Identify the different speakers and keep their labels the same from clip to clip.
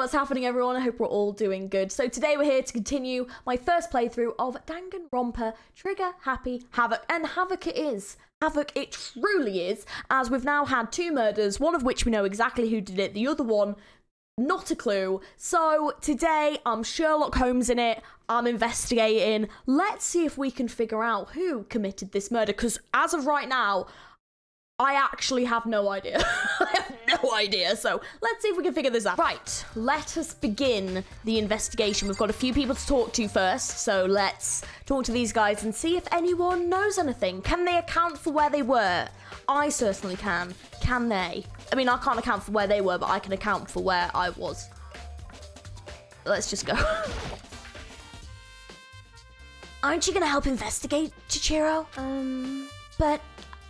Speaker 1: what's happening, everyone? I hope we're all doing good. So today we're here to continue my first playthrough of Danganronpa Trigger Happy Havoc. And Havoc it is. Havoc it truly is, as we've now had 2 murders, one of which we know exactly who did it, the other one, not a clue. So today I'm Sherlock Holmes in it. I'm investigating. Let's see if we can figure out who committed this murder, because as of right now, I actually have no idea. I have no idea, so let's see if we can figure this out. Right, let us begin the investigation. We've got a few people to talk to first, so let's talk to these guys and see if anyone knows anything. Can they account for where they were? I certainly can. Can they? I mean, I can't account for where they were, but I can account for where I was. Let's just go.
Speaker 2: Aren't you gonna help investigate, Chichiro? But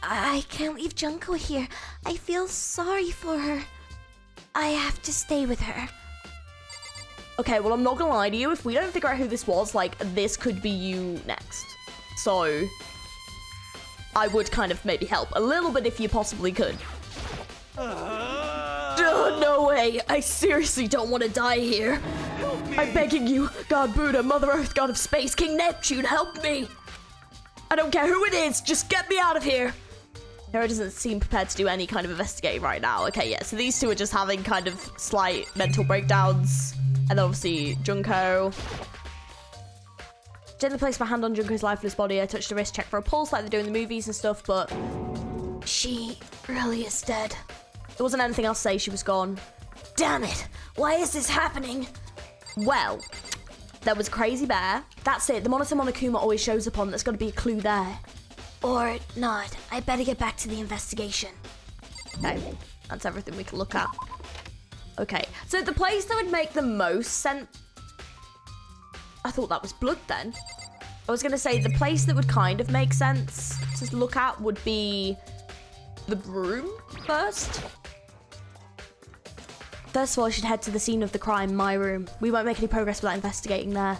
Speaker 2: I can't leave Junko here. I feel sorry for her. I have to stay with her.
Speaker 1: Okay, well, I'm not gonna lie to you. If we don't figure out who this was, like, this could be you next. So I would kind of maybe help a little bit if you possibly could. No way. I seriously don't want to die here. I'm begging you, God Buddha, Mother Earth, God of Space, King Neptune, help me. I don't care who it is, just get me out of here. Hera doesn't seem prepared to do any kind of investigating right now. Okay, yeah, so these two are just having kind of slight mental breakdowns. And then obviously Junko. Gently placed my hand on Junko's lifeless body. I touched the wrist, checked for a pulse like they do in the movies and stuff, but
Speaker 2: she really is dead.
Speaker 1: There wasn't anything else to say. She was gone.
Speaker 2: Damn it! Why is this happening?
Speaker 1: Well, there was a crazy bear. That's it. The monitor Monokuma always shows up on. There's got to be a clue there.
Speaker 2: Or not. I better get back to the investigation.
Speaker 1: Okay, that's everything we can look at. Okay, so the place that would make the most sense... I thought that was blood then. I was going to say the place that would kind of make sense to look at would be the room first. First of all, I should head to the scene of the crime, my room. We won't make any progress without investigating there.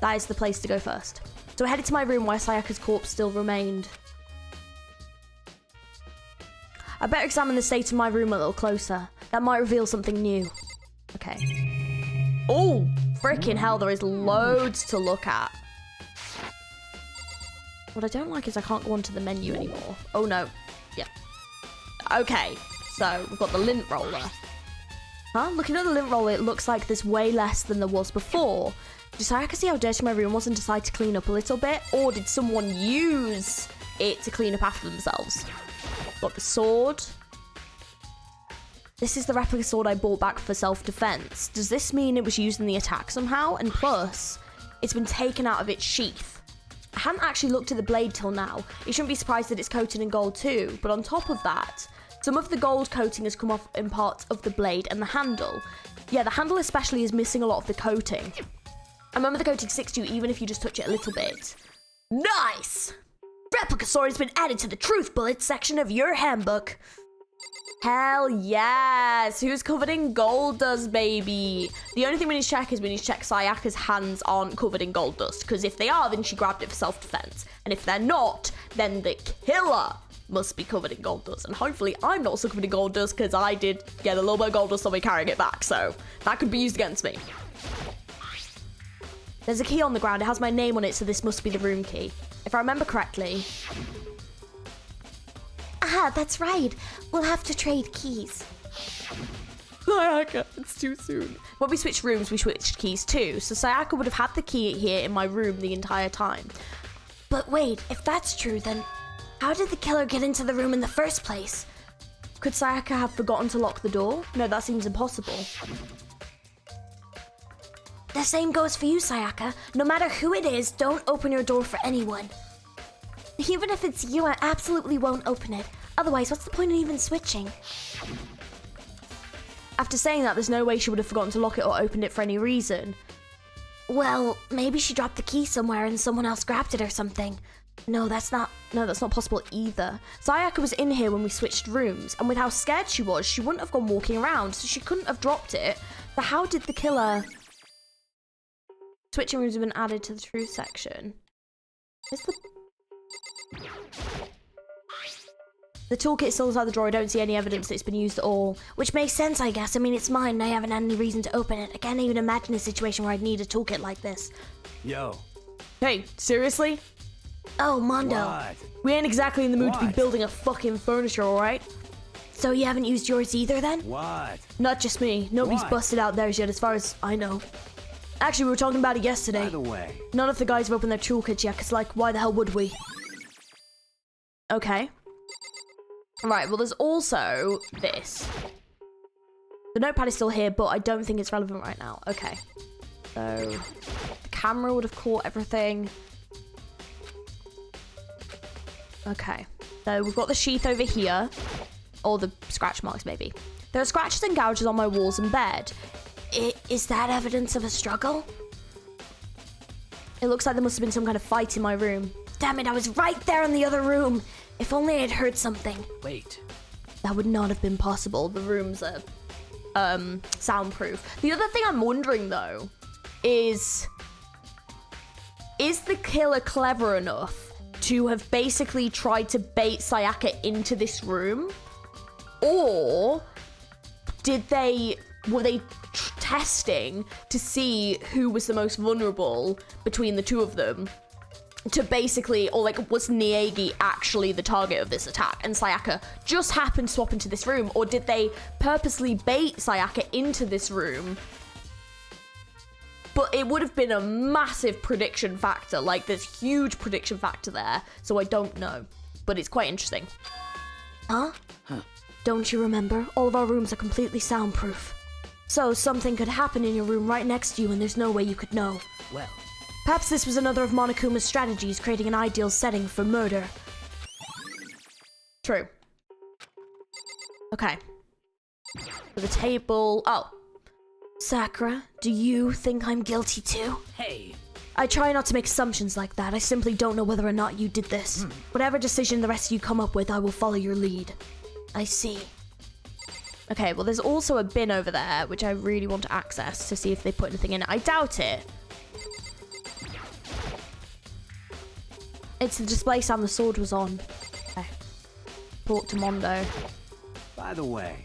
Speaker 1: That is the place to go first. So I headed to my room where Sayaka's corpse still remained. I better examine the state of my room a little closer. That might reveal something new. Okay. Oh, freaking hell, there is loads to look at. What I don't like is I can't go onto the menu anymore. Oh no. Yeah. Okay, so we've got the lint roller. Huh? Looking at the lint roller, it looks like there's way less than there was before. Did Sayaka see how dirty my room was and decide to clean up a little bit? Or did someone use it to clean up after themselves? Got the sword. This is the replica sword I bought back for self-defense. Does this mean it was used in the attack somehow? And plus, it's been taken out of its sheath. I hadn't actually looked at the blade till now. You shouldn't be surprised that it's coated in gold too. But on top of that, some of the gold coating has come off in parts of the blade and the handle. Yeah, the handle especially is missing a lot of the coating. I remember the coating sticks to you even if you just touch it a little bit. Nice! Replica sword has been added to the truth bullet section of your handbook. Hell yes! Who's covered in gold dust, baby? The only thing we need to check is we need to check Sayaka's hands aren't covered in gold dust. Because if they are, then she grabbed it for self-defense. And if they're not, then the killer must be covered in gold dust. And hopefully I'm not so covered in gold dust because I did get a little bit of gold dust on me carrying it back. So that could be used against me. There's a key on the ground. It has my name on it, so this must be the room key. If I remember correctly.
Speaker 2: Ah, that's right. We'll have to trade keys.
Speaker 1: Sayaka, it's too soon. When we switched rooms, we switched keys too. So Sayaka would have had the key here in my room the entire time.
Speaker 2: But wait, if that's true, then how did the killer get into the room in the first place?
Speaker 1: Could Sayaka have forgotten to lock the door? No, that seems impossible.
Speaker 2: The same goes for you, Sayaka. No matter who it is, don't open your door for anyone. Even if it's you, I absolutely won't open it. Otherwise, what's the point in even switching?
Speaker 1: After saying that, there's no way she would have forgotten to lock it or opened it for any reason.
Speaker 2: Well, maybe she dropped the key somewhere and someone else grabbed it or something. No, that's not possible either. Sayaka was in here when we switched rooms, and with how scared she was, she wouldn't have gone walking around, so she couldn't have dropped it. But how did the killer... Switching rooms have been added to the truth section. Is the...
Speaker 1: The toolkit is still inside the drawer. I don't see any evidence that it's been used at all.
Speaker 2: Which makes sense, I guess. I mean, it's mine and I haven't had any reason to open it. I can't even imagine a situation where I'd need a toolkit like this.
Speaker 3: Yo.
Speaker 1: Hey, seriously?
Speaker 2: Oh, Mondo.
Speaker 3: What?
Speaker 1: We ain't exactly in the mood to be
Speaker 3: What?
Speaker 1: building a fucking furniture, alright?
Speaker 2: So you haven't used yours either then?
Speaker 3: What?
Speaker 1: Not just me. Nobody's
Speaker 3: What?
Speaker 1: busted out theirs yet, as far as I know. Actually, we were talking about it yesterday.
Speaker 3: By the way.
Speaker 1: None of the guys have opened their toolkits yet, because, like, why the hell would we? Okay. Right, well, there's also this. The notepad is still here, but I don't think it's relevant right now. Okay. So, the camera would have caught everything. Okay. So, we've got the sheath over here. Or the scratch marks, maybe. There are scratches and gouges on my walls and bed.
Speaker 2: Is that evidence of a struggle?
Speaker 1: It looks like there must have been some kind of fight in my room.
Speaker 2: Damn it, I was right there in the other room. If only I'd heard something.
Speaker 3: Wait.
Speaker 1: That would not have been possible. The rooms are soundproof. The other thing I'm wondering though is the killer clever enough to have basically tried to bait Sayaka into this room? Or were they testing to see who was the most vulnerable between the two of them? To basically, or like, was Niegi actually the target of this attack and Sayaka just happened to swap into this room? Or did they purposely bait Sayaka into this room? But it would have been a massive prediction factor. Like, there's huge prediction factor there. So I don't know. But it's quite interesting.
Speaker 2: Huh? Don't you remember? All of our rooms are completely soundproof. So something could happen in your room right next to you and there's no way you could know.
Speaker 3: Well.
Speaker 2: Perhaps this was another of Monokuma's strategies, creating an ideal setting for murder.
Speaker 1: True. Okay. So the table... Oh.
Speaker 2: Sakura, do you think I'm guilty too?
Speaker 3: Hey.
Speaker 2: I try not to make assumptions like that. I simply don't know whether or not you did this. Whatever decision the rest of you come up with, I will follow your lead. I see.
Speaker 1: Okay, well, there's also a bin over there, which I really want to access to see if they put anything in it. I doubt it. It's the display stand the sword was on. Okay. Talk to Mondo.
Speaker 3: By the way.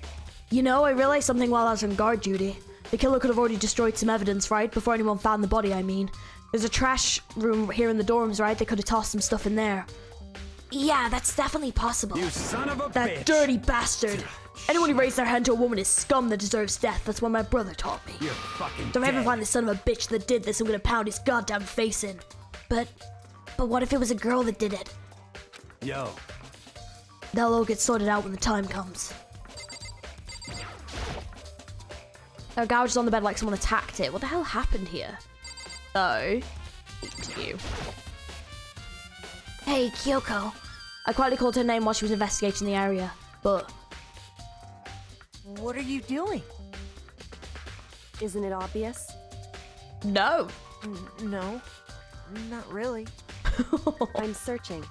Speaker 2: You know, I realized something while I was on guard duty. The killer could have already destroyed some evidence, right? Before anyone found the body, I mean. There's a trash room here in the dorms, right? They could have tossed some stuff in there. Yeah, that's definitely possible.
Speaker 3: You son of a
Speaker 2: That
Speaker 3: bitch.
Speaker 2: dirty bastard. Anyone who raised their hand to a woman is scum that deserves death. That's what my brother taught me.
Speaker 3: You're fucking
Speaker 2: Don't ever
Speaker 3: dead.
Speaker 2: find the son of a bitch that did this, I'm gonna pound his goddamn face in. But what if it was a girl that did it?
Speaker 3: Yo.
Speaker 2: That'll all get sorted out when the time comes.
Speaker 1: There are gouges on the bed like someone attacked it. What the hell happened here? So, to you.
Speaker 2: Hey, Kyoko.
Speaker 1: I quietly called her name while she was investigating the area, but...
Speaker 4: What are you doing? Isn't it obvious?
Speaker 1: No.
Speaker 4: No, not really. I'm searching.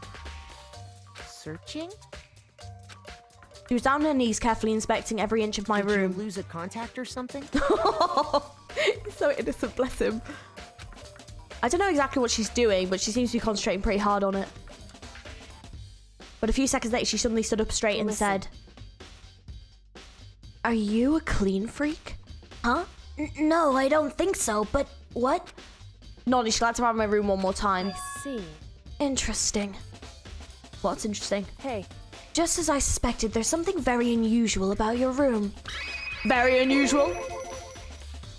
Speaker 4: Searching?
Speaker 1: She was down on her knees, carefully inspecting every inch of my
Speaker 4: Did
Speaker 1: room.
Speaker 4: you lose a contact or something?
Speaker 1: He's so innocent, bless him. I don't know exactly what she's doing, but she seems to be concentrating pretty hard on it. But a few seconds later, she suddenly stood up straight and
Speaker 4: Listen.
Speaker 1: said, "Are you a clean freak?"
Speaker 2: Huh? No, I don't think so, but what?
Speaker 1: Nodded, she glanced around my room one more time.
Speaker 4: I see.
Speaker 2: Interesting.
Speaker 1: What's interesting?
Speaker 4: Hey,
Speaker 2: Just as I suspected, there's something very unusual about your room.
Speaker 1: Very unusual.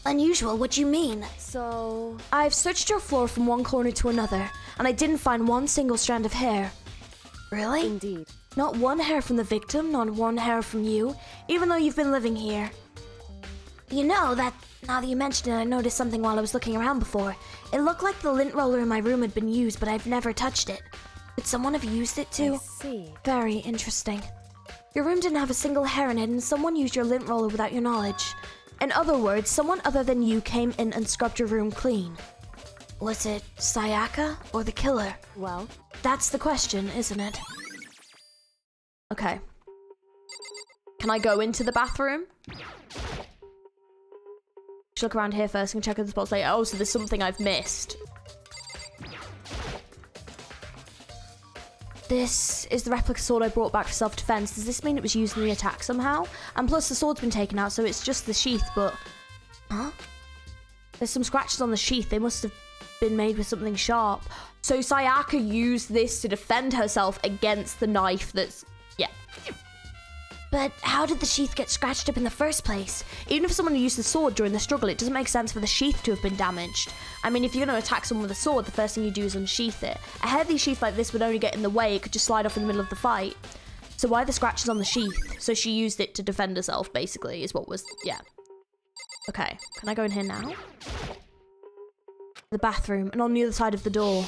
Speaker 2: Unusual? What do you mean?
Speaker 4: so...
Speaker 2: I've searched your floor from one corner to another, and I didn't find one single strand of hair. Really?
Speaker 4: Indeed.
Speaker 2: Not one hair from the victim, not one hair from you, even though you've been living here. You know, that now that you mention it, I noticed something while I was looking around before. It looked like the lint roller in my room had been used, but I've never touched it. Could someone have used it
Speaker 4: I
Speaker 2: too?
Speaker 4: see.
Speaker 2: Very interesting. Your room didn't have a single hair in it, and someone used your lint roller without your knowledge. In other words, someone other than you came in and scrubbed your room clean. Was it Sayaka or the killer?
Speaker 4: Well,
Speaker 2: That's the question, isn't it?
Speaker 1: Okay. Can I go into the bathroom? Just look around here first and check other spots later. Oh, so there's something I've missed. This is the replica sword I brought back for self-defense. Does this mean it was used in the attack somehow? And plus the sword's been taken out, so it's just the sheath, but... Huh? There's some scratches on the sheath. They must have been made with something sharp. So Sayaka used this to defend herself against the knife that's... Yeah.
Speaker 2: But how did the sheath get scratched up in the first place?
Speaker 1: Even if someone used the sword during the struggle, it doesn't make sense for the sheath to have been damaged. I mean, if you're going to attack someone with a sword, the first thing you do is unsheath it. A heavy sheath like this would only get in the way. It could just slide off in the middle of the fight. So why the scratches on the sheath? So she used it to defend herself, basically, is what was... Yeah. Okay. Can I go in here now? The bathroom, and on the other side of the door.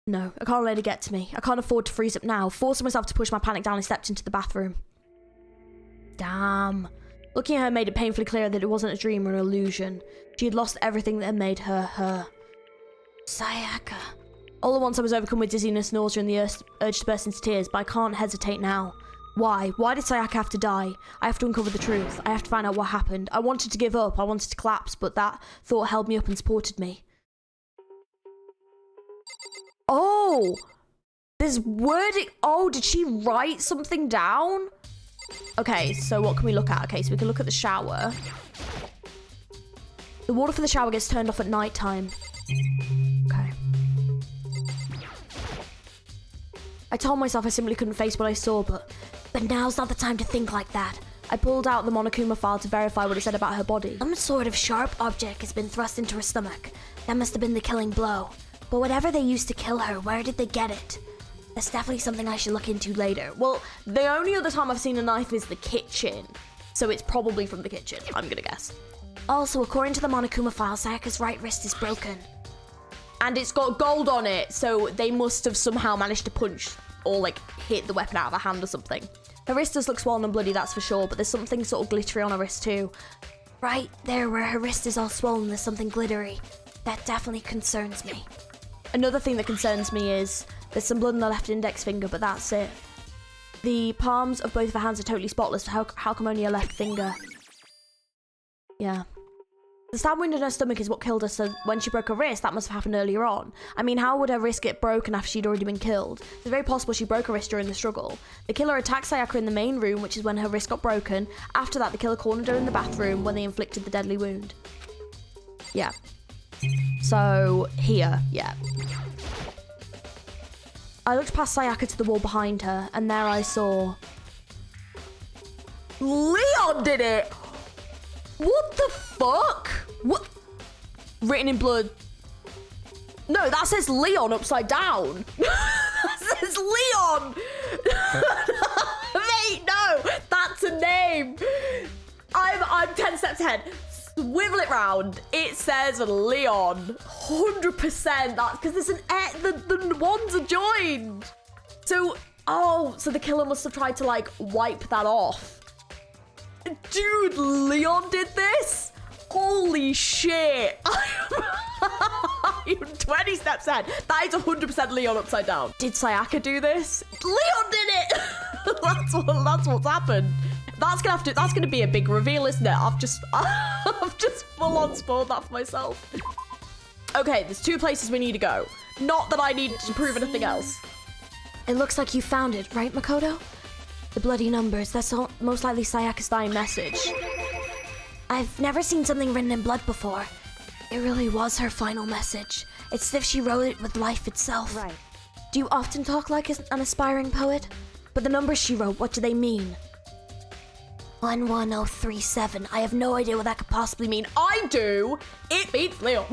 Speaker 1: No, I can't let it get to me. I can't afford to freeze up now. Forcing myself to push my panic down, I stepped into the bathroom. Damn. Looking at her made it painfully clear that it wasn't a dream or an illusion. She had lost everything that had made her her.
Speaker 2: Sayaka.
Speaker 1: All at once I was overcome with dizziness, nausea, and the urge to burst into tears, but I can't hesitate now. Why? Why did Sayaka have to die? I have to uncover the truth. I have to find out what happened. I wanted to give up. I wanted to collapse, but that thought held me up and supported me. Oh! There's wording. Oh, did she write something down? Okay, so what can we look at? Okay, so we can look at the shower. The water for the shower gets turned off at night time. Okay. I told myself I simply couldn't face what I saw, but now's not the time to think like that. I pulled out the Monokuma file to verify what it said about her body.
Speaker 2: Some sort of sharp object has been thrust into her stomach. That must have been the killing blow. But whatever they used to kill her, where did they get it? That's definitely something I should look into later.
Speaker 1: Well, the only other time I've seen a knife is the kitchen. So it's probably from the kitchen, I'm gonna guess.
Speaker 2: Also, according to the Monokuma file, Sayaka's right wrist is broken.
Speaker 1: And it's got gold on it, so they must have somehow managed to punch or like hit the weapon out of her hand or something. Her wrist does look swollen and bloody, that's for sure, but there's something sort of glittery on her wrist too.
Speaker 2: Right there where her wrist is all swollen, there's something glittery. That definitely concerns me.
Speaker 1: Another thing that concerns me is there's some blood on the left index finger, but that's it. The palms of both of her hands are totally spotless. How come only her left finger? Yeah. The stab wound in her stomach is what killed her, so when she broke her wrist, that must have happened earlier on. I mean, how would her wrist get broken after she'd already been killed? It's very possible she broke her wrist during the struggle. The killer attacked Sayaka in the main room, which is when her wrist got broken. After that, the killer cornered her in the bathroom when they inflicted the deadly wound. Yeah. So, here, yeah. I looked past Sayaka to the wall behind her, and there I saw... Leon did it! What the fuck? What? Written in blood. No, that says Leon upside down. That says Leon! Mate, no! That's a name! I'm 10 steps ahead. Swivel it round. It says Leon. 100%. That's because there's an the ones are joined. So, so the killer must have tried to like wipe that off. Dude, Leon did this? Holy shit. I'm 20 steps ahead. That is 100% Leon upside down. Did Sayaka do this? Leon did it. that's what's happened. That's gonna be a big reveal, isn't it? I've just full on spoiled that for myself. Okay, there's 2 places we need to go. Not that I need to prove anything else.
Speaker 2: It looks like you found it, right, Makoto? The bloody numbers, that's most likely Sayaka's dying message. I've never seen something written in blood before. It really was her final message. It's as if she wrote it with life itself.
Speaker 4: Right.
Speaker 2: Do you often talk like an aspiring poet? But the numbers she wrote, what do they mean? 11037. I have no idea what that could possibly mean.
Speaker 1: I do. It means Leon.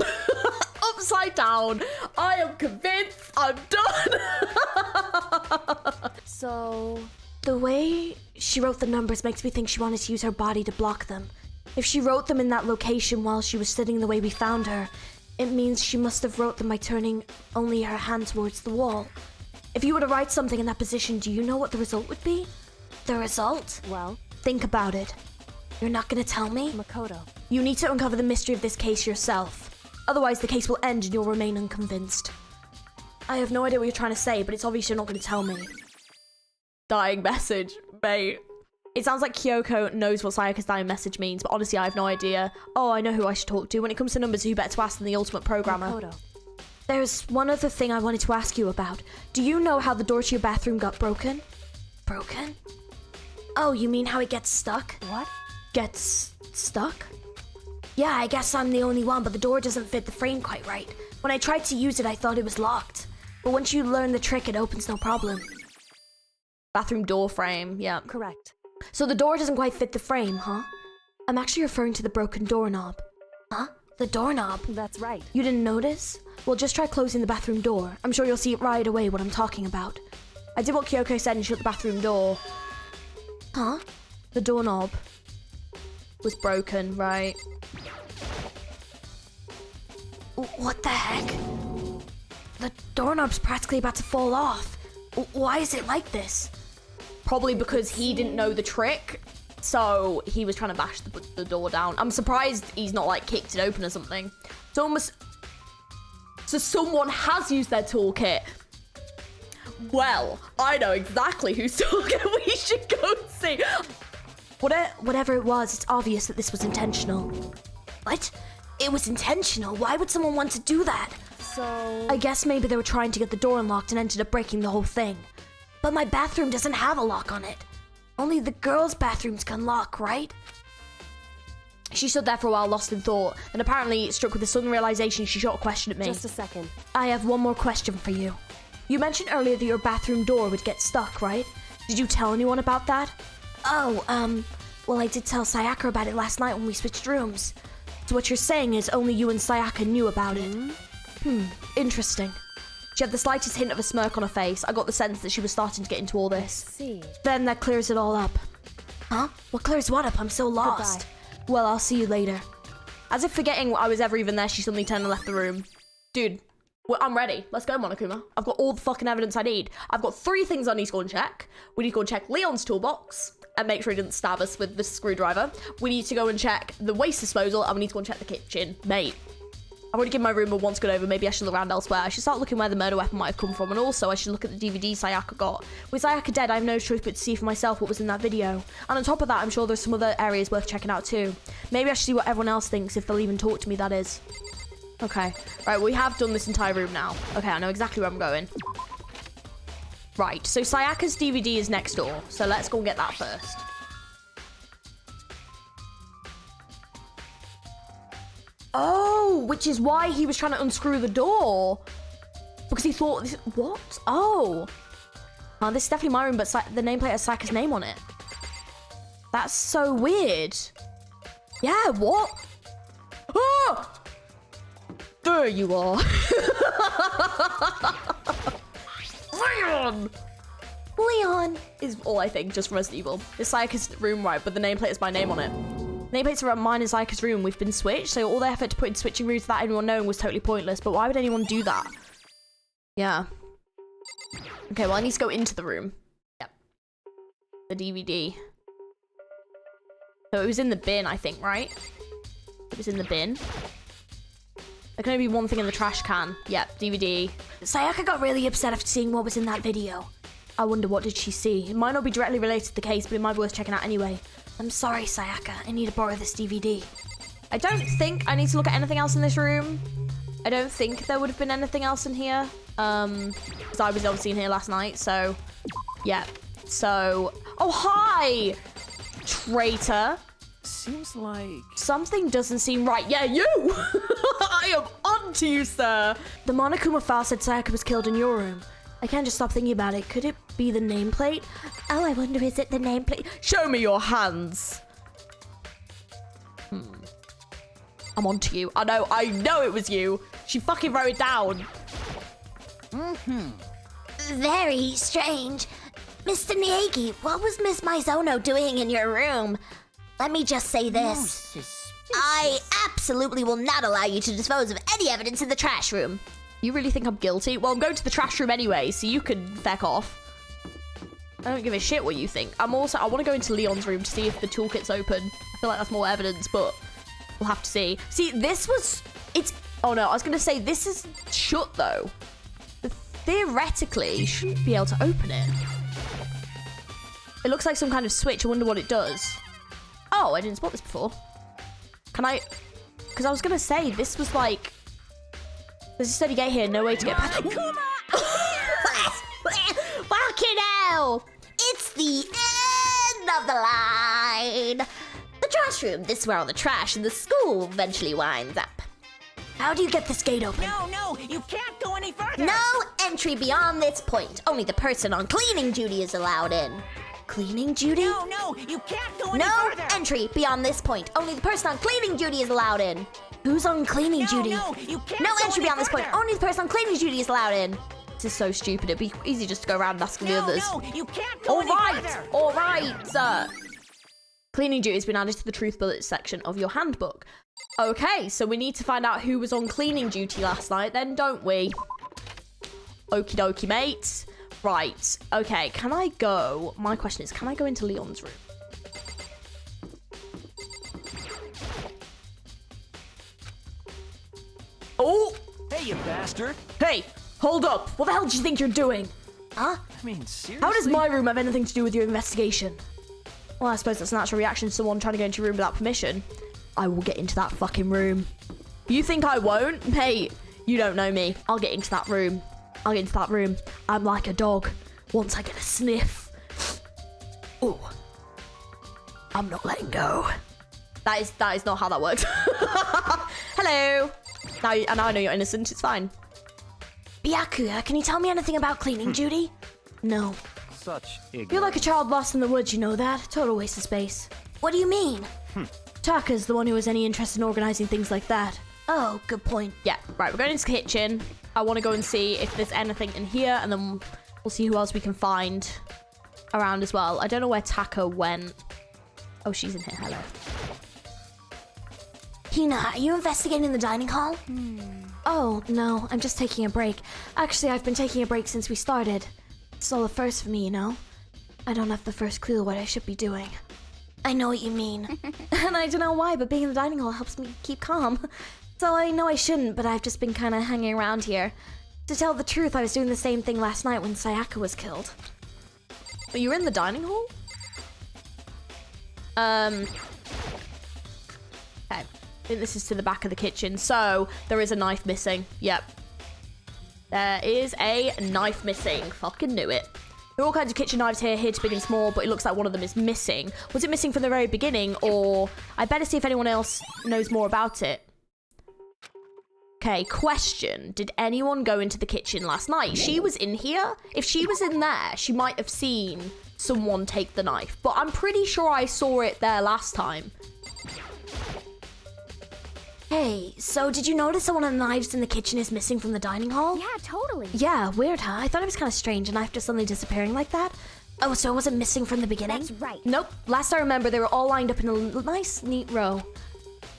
Speaker 1: Upside down. I am convinced. I'm done.
Speaker 2: So, the way she wrote the numbers makes me think she wanted to use her body to block them. If she wrote them in that location while she was sitting the way we found her, it means she must have wrote them by turning only her hand towards the wall. If you were to write something in that position, do you know what the result would be? The result?
Speaker 4: Well,
Speaker 2: think about it. You're not gonna tell me?
Speaker 4: Makoto.
Speaker 1: You need to uncover the mystery of this case yourself. Otherwise, the case will end and you'll remain unconvinced. I have no idea what you're trying to say, but it's obvious you're not going to tell me. Dying message, mate. It sounds like Kyoko knows what Sayaka's dying message means, but honestly, I have no idea. Oh, I know who I should talk to. When it comes to numbers, who better to ask than the ultimate programmer?
Speaker 4: Makoto.
Speaker 2: There's one other thing I wanted to ask you about. Do you know how the door to your bathroom got broken? Broken? Oh, you mean how it gets stuck?
Speaker 4: What?
Speaker 2: Gets stuck? Yeah, I guess I'm the only one, but the door doesn't fit the frame quite right. When I tried to use it, I thought it was locked. But once you learn the trick, it opens no problem.
Speaker 1: Bathroom door frame, yeah.
Speaker 4: Correct.
Speaker 2: So the door doesn't quite fit the frame, huh? I'm actually referring to the broken doorknob. Huh? The doorknob?
Speaker 4: That's right.
Speaker 2: You didn't notice? Well, just try closing the bathroom door. I'm sure you'll see right away what I'm talking about.
Speaker 1: I did what Kyoko said and shut the bathroom door.
Speaker 2: Huh?
Speaker 1: The doorknob was broken, right?
Speaker 2: What the heck? The doorknob's practically about to fall off. Why is it like this?
Speaker 1: Probably because he didn't know the trick, so he was trying to bash the door down. I'm surprised he's not like kicked it open or something. It's almost... So someone has used their toolkit. Well, I know exactly whose toolkit we should go see.
Speaker 2: Whatever it was, it's obvious that this was intentional. What? It was intentional? Why would someone want to do that?
Speaker 4: So...
Speaker 2: I guess maybe they were trying to get the door unlocked and ended up breaking the whole thing. But my bathroom doesn't have a lock on it. Only the girls' bathrooms can lock, right?
Speaker 1: She stood there for a while, lost in thought, and apparently struck with a sudden realization, she shot a question at me.
Speaker 4: Just a second.
Speaker 2: I have one more question for you. You mentioned earlier that your bathroom door would get stuck, right? Did you tell anyone about that? Oh, well, I did tell Sayaka about it last night when we switched rooms. So what you're saying is only you and Sayaka knew about it. Interesting.
Speaker 1: She had the slightest hint of a smirk on her face. I got the sense that she was starting to get into all this.
Speaker 4: See.
Speaker 2: Then that clears it all up. Huh? What clears what up? I'm so lost.
Speaker 4: Goodbye.
Speaker 2: Well, I'll see you later.
Speaker 1: As if forgetting I was ever even there, she suddenly turned and left the room. Dude, well, I'm ready. Let's go, Monokuma. I've got all the fucking evidence I need. I've got 3 things I need to go and check. We need to go and check Leon's toolbox and make sure he didn't stab us with the screwdriver. We need to go and check the waste disposal, and we need to go and check the kitchen. Mate, I've already given my room a once good over. Maybe I should look around elsewhere. I should start looking where the murder weapon might have come from, and also I should look at the DVD Sayaka got. With Sayaka dead, I have no choice but to see for myself what was in that video. And on top of that, I'm sure there's some other areas worth checking out too. Maybe I should see what everyone else thinks, if they'll even talk to me, that is. Okay. Right, we have done this entire room now. Okay, I know exactly where I'm going. Right, so Sayaka's DVD is next door, so let's go and get that first. Oh, which is why he was trying to unscrew the door. Because he thought, what? Oh. Oh, this is definitely my room, but the nameplate has Sayaka's name on it. That's so weird. Yeah, what? Oh! There you are. Leon!
Speaker 2: Leon!
Speaker 1: Is all I think, just from Resident Evil. It's Sayaka's room, right, but the nameplate is my name on it. Nameplates are mine and Sayaka's room. We've been switched, so all the effort to put in switching rooms without anyone knowing was totally pointless. But why would anyone do that? Yeah. Okay, well, I need to go into the room. Yep. The DVD. So it was in the bin, I think, right? It was in the bin. There can only be one thing in the trash can. Yep, DVD.
Speaker 2: Sayaka got really upset after seeing what was in that video.
Speaker 1: I wonder, what did she see? It might not be directly related to the case, but it might be worth checking out anyway.
Speaker 2: I'm sorry, Sayaka. I need to borrow this DVD.
Speaker 1: I don't think I need to look at anything else in this room. I don't think there would have been anything else in here. Because I was obviously in here last night, so... Yeah. So... Oh, hi! Traitor.
Speaker 3: Seems like...
Speaker 1: Something doesn't seem right. Yeah, you! I am on to you, sir!
Speaker 2: The Monokuma file said Sayaka was killed in your room. I can't just stop thinking about it. Could it be the nameplate? Oh, I wonder, is it the nameplate?
Speaker 1: Show me your hands! I'm on to you. I know it was you. She fucking wrote it down.
Speaker 2: Very strange. Mr. Niegi, what was Miss Mizono doing in your room? Let me just say this. I absolutely will not allow you to dispose of any evidence in the trash room.
Speaker 1: You really think I'm guilty? Well, I'm going to the trash room anyway, so you can feck off. I don't give a shit what you think. I want to go into Leon's room to see if the toolkit's open. I feel like that's more evidence, but we'll have to see. See, oh no, I was going to say, this is shut though. Theoretically, you shouldn't be able to open it. It looks like some kind of switch. I wonder what it does. Oh, I didn't spot this before. Can I... Because I was going to say, this was like... There's a steady gate here, no way to get past.
Speaker 2: Fucking hell! It's the end of the line. The trash room. This is where all the trash in the school eventually winds up. How do you get this gate open?
Speaker 5: No, you can't go any further.
Speaker 2: No entry beyond this point. Only the person on cleaning duty is allowed in. Cleaning duty?
Speaker 5: No, you can't go any
Speaker 2: No
Speaker 5: further.
Speaker 2: entry beyond this point. Only the person on cleaning duty is allowed in. Who's on cleaning duty?
Speaker 5: No, you can't
Speaker 2: No
Speaker 5: go
Speaker 2: entry
Speaker 5: any
Speaker 2: beyond this point.
Speaker 5: further.
Speaker 2: Only the person on cleaning duty is allowed in.
Speaker 1: This is so stupid. It'd be easy just to go around and ask the others.
Speaker 5: No, you can't go any further.
Speaker 1: All right, sir. Cleaning duty has been added to the truth bullets section of your handbook. Okay, so we need to find out who was on cleaning duty last night then, don't we? Okie dokie, mates. Right, okay, can I go? My question is, can I go into Leon's room? Oh!
Speaker 3: Hey, you bastard.
Speaker 1: Hey, hold up. What the hell do you think you're doing?
Speaker 2: Huh?
Speaker 3: I mean, seriously?
Speaker 1: How does my room have anything to do with your investigation? Well, I suppose that's a natural reaction to someone trying to go into your room without permission. I will get into that fucking room. You think I won't? Hey, you don't know me. I'll get into that room. I'll get into that room. I'm like a dog. Once I get a sniff. Ooh. I'm not letting go. That is not how that works. Hello. Now I know you're innocent. It's fine.
Speaker 2: Byakuya, can you tell me anything about cleaning duty? No.
Speaker 3: Such ignorance.
Speaker 1: You're like a child lost in the woods, you know that? Total waste of space.
Speaker 2: What do you mean?
Speaker 1: Taka's the one who has any interest in organizing things like that.
Speaker 2: Oh, good point.
Speaker 1: Yeah, right, we're going into the kitchen. I want to go and see if there's anything in here, and then we'll see who else we can find around as well. I don't know where Taka went. Oh, she's in here. Hello.
Speaker 2: Hina, are you investigating the dining hall?
Speaker 1: Oh, no, I'm just taking a break. Actually, I've been taking a break since we started. It's all a first for me, you know? I don't have the first clue what I should be doing.
Speaker 2: I know what you mean.
Speaker 1: And I don't know why, but being in the dining hall helps me keep calm. So I know I shouldn't, but I've just been kind of hanging around here. To tell the truth, I was doing the same thing last night when Sayaka was killed. But you were in the dining hall? Okay. I think this is to the back of the kitchen. So, there is a knife missing. Yep. There is a knife missing. Fucking knew it. There are all kinds of kitchen knives here to big and small, but it looks like one of them is missing. Was it missing from the very beginning, or... I better see if anyone else knows more about it. Okay, question. Did anyone go into the kitchen last night? She was in here. If she was in there, she might have seen someone take the knife. But I'm pretty sure I saw it there last time.
Speaker 2: Hey, so did you notice that one of the knives in the kitchen is missing from the dining hall?
Speaker 4: Yeah, totally.
Speaker 2: Yeah, weird, huh? I thought it was kind of strange, a knife just suddenly disappearing like that. Oh, so it wasn't missing from the beginning?
Speaker 4: That's right.
Speaker 1: Nope. Last I remember, they were all lined up in a nice, neat row.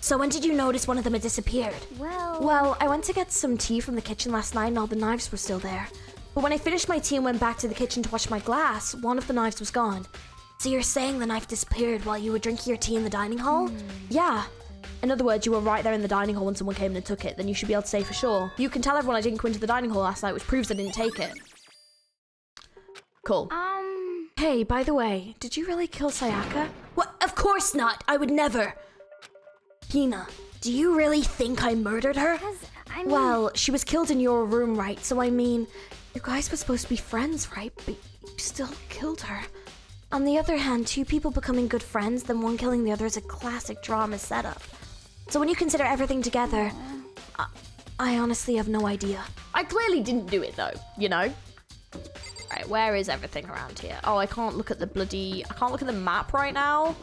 Speaker 2: So when did you notice one of them had disappeared?
Speaker 1: Well, I went to get some tea from the kitchen last night and all the knives were still there. But when I finished my tea and went back to the kitchen to wash my glass, one of the knives was gone.
Speaker 2: So you're saying the knife disappeared while you were drinking your tea in the dining hall?
Speaker 1: Yeah. In other words, you were right there in the dining hall when someone came in and took it. Then you should be able to say for sure. You can tell everyone I didn't go into the dining hall last night, which proves I didn't take it. Cool.
Speaker 2: Hey, by the way, did you really kill Sayaka? What? Of course not! I would never! Hina, do you really think I murdered her?
Speaker 1: Well, she was killed in your room, right? So I mean, you guys were supposed to be friends, right? But you still killed her. On the other hand, two people becoming good friends, then one killing the other is a classic drama setup. So when you consider everything together, I honestly have no idea. I clearly didn't do it though, you know? Right, where is everything around here? Oh, I can't look at the map right now.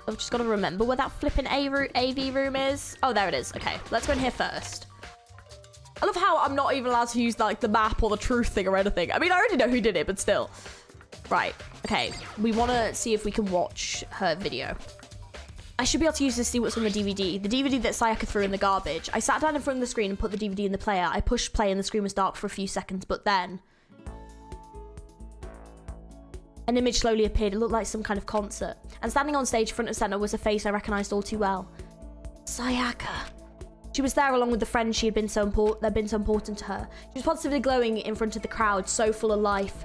Speaker 1: I've just got to remember where that flipping AV room is. Oh, there it is. Okay, let's go in here first. I love how I'm not even allowed to use like the map or the truth thing or anything. I mean, I already know who did it, but still. Right, okay. We want to see if we can watch her video. I should be able to use this to see what's on the DVD. The DVD that Sayaka threw in the garbage. I sat down in front of the screen and put the DVD in the player. I pushed play and the screen was dark for a few seconds, but then an image slowly appeared. It looked like some kind of concert. And standing on stage front and center was a face I recognized all too well. Sayaka. She was there along with the friends that had been so important to her. She was positively glowing in front of the crowd, so full of life.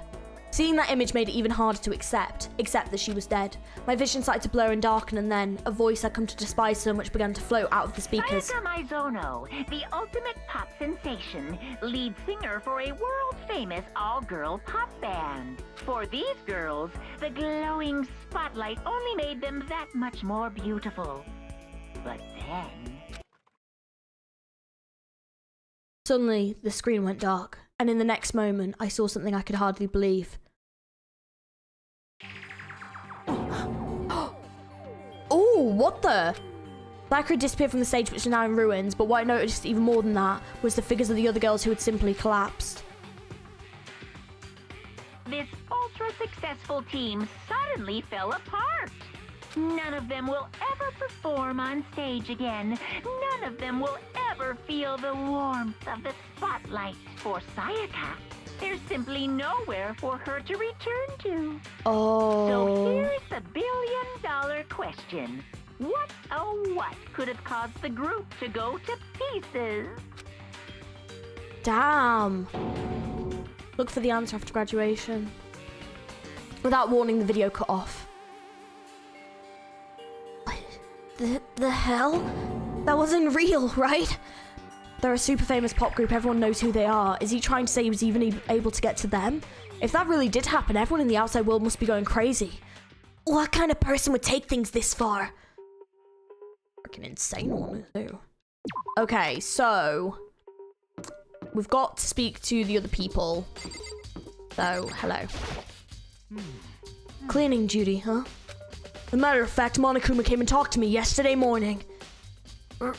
Speaker 1: Seeing that image made it even harder to accept that she was dead. My vision started to blur and darken, and then a voice I'd come to despise so much began to float out of the speakers.
Speaker 6: Sayaka Mizono, the ultimate pop sensation, lead singer for a world-famous all-girl pop band. For these girls, the glowing spotlight only made them that much more beautiful. But then...
Speaker 1: Suddenly, the screen went dark, and in the next moment, I saw something I could hardly believe. Oh, what the? Sayaka had disappeared from the stage, which is now in ruins, but what I noticed even more than that was the figures of the other girls who had simply collapsed.
Speaker 6: This ultra-successful team suddenly fell apart. None of them will ever perform on stage again. None of them will ever feel the warmth of the spotlight. For Sayaka, there's simply nowhere for her to return to.
Speaker 1: Oh.
Speaker 6: So here's the billion-dollar question. What, oh what, could have caused the group to go to pieces?
Speaker 1: Damn. Look for the answer after graduation. Without warning, the video cut off.
Speaker 2: The hell? That wasn't real, right?
Speaker 1: They're a super famous pop group, everyone knows who they are. Is he trying to say he was even able to get to them? If that really did happen, everyone in the outside world must be going crazy.
Speaker 2: What kind of person would take things this far?
Speaker 1: Freaking insane one, too. Okay, so... we've got to speak to the other people. So, hello. Cleaning duty, huh? As a matter of fact, Monokuma came and talked to me yesterday morning.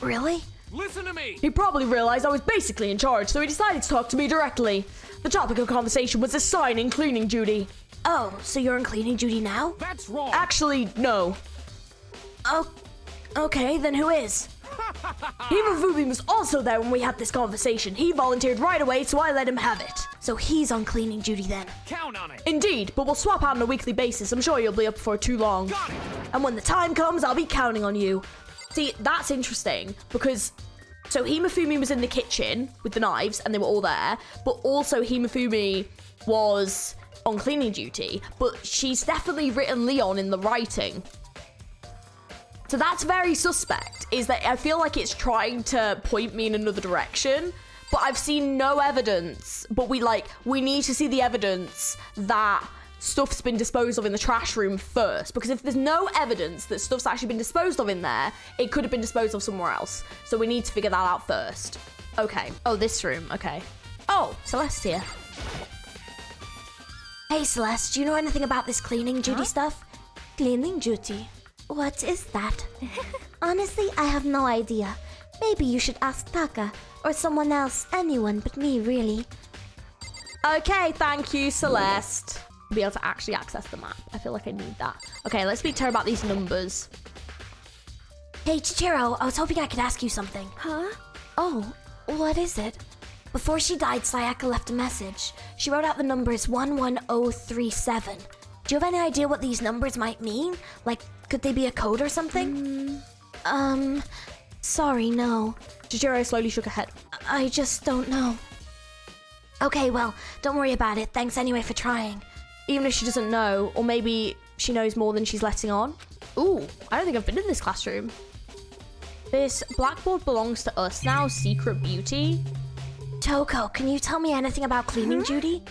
Speaker 2: Really?
Speaker 3: Listen to me!
Speaker 1: He probably realized I was basically in charge, so he decided to talk to me directly. The topic of conversation was assigning cleaning duty.
Speaker 2: Oh, so you're on cleaning duty now?
Speaker 3: That's wrong!
Speaker 1: Actually, no.
Speaker 2: Oh, okay, then who is?
Speaker 1: Himafumi was also there when we had this conversation. He volunteered right away, so I let him have it.
Speaker 2: So he's on cleaning duty then?
Speaker 3: Count on it!
Speaker 1: Indeed, but we'll swap out on a weekly basis. I'm sure you'll be up before too long.
Speaker 3: Got it!
Speaker 1: And when the time comes, I'll be counting on you. See, that's interesting, because... so Himafumi was in the kitchen with the knives, and they were all there, but also Himafumi was on cleaning duty, but she's definitely written Leon in the writing. So that's very suspect, is that I feel like it's trying to point me in another direction, but I've seen no evidence, but we need to see the evidence that stuff's been disposed of in the trash room first, because if there's no evidence that stuff's actually been disposed of in there, it could have been disposed of somewhere else. So we need to figure that out first. Okay. Oh, this room. Okay. Oh, Celeste's here.
Speaker 2: Hey, Celeste, do you know anything about this cleaning duty stuff?
Speaker 7: Cleaning duty? What is that? Honestly, I have no idea. Maybe you should ask Taka, or someone else, anyone but me, really.
Speaker 1: Okay, thank you, Celeste. Be able to actually access the map. I feel like I need that. Okay, let's speak to her about these numbers.
Speaker 2: Hey, Chichiro, I was hoping I could ask you something.
Speaker 7: Huh? Oh, what is it?
Speaker 2: Before she died, Sayaka left a message. She wrote out the numbers 11037. Do you have any idea what these numbers might mean? Like, could they be a code or something?
Speaker 7: Sorry, no.
Speaker 1: Chichiro slowly shook her head.
Speaker 2: I just don't know. Okay, well, don't worry about it. Thanks anyway for trying.
Speaker 1: Even if she doesn't know, or maybe she knows more than she's letting on. Ooh, I don't think I've been in this classroom. This blackboard belongs to us now, Secret Beauty.
Speaker 2: Toko, can you tell me anything about cleaning duty?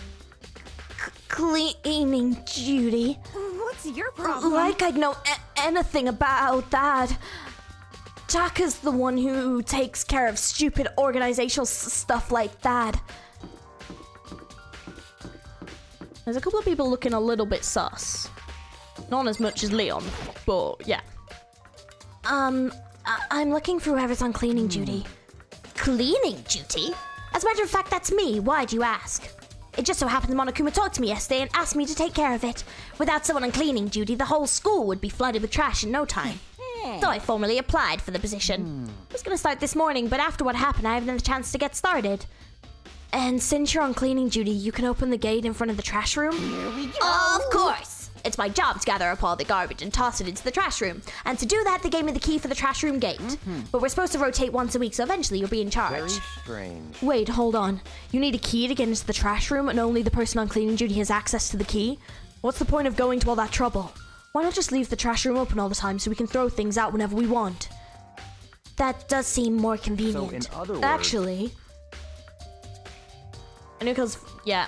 Speaker 7: Cleaning duty?
Speaker 5: What's your problem?
Speaker 7: Like I'd know anything about that. Taka's the one who takes care of stupid organizational stuff like that.
Speaker 1: There's a couple of people looking a little bit sus. Not as much as Leon, but yeah.
Speaker 2: I'm looking for whoever's on cleaning duty.
Speaker 7: Cleaning duty?
Speaker 2: As a matter of fact, that's me. Why'd you ask? It just so happened Monokuma talked to me yesterday and asked me to take care of it. Without someone on cleaning duty, the whole school would be flooded with trash in no time. So I formally applied for the position. I was going to start this morning, but after what happened, I haven't had a chance to get started. And since you're on cleaning duty, you can open the gate in front of the trash room?
Speaker 5: Here we go.
Speaker 2: Of course! It's my job to gather up all the garbage and toss it into the trash room. And to do that, they gave me the key for the trash room gate. But we're supposed to rotate once a week, so eventually you'll be in charge.
Speaker 3: Very strange.
Speaker 1: Wait, hold on. You need a key to get into the trash room and only the person on cleaning duty has access to the key? What's the point of going to all that trouble? Why not just leave the trash room open all the time so we can throw things out whenever we want?
Speaker 7: That does seem more convenient.
Speaker 3: So in other words,
Speaker 1: Actually... And because, yeah,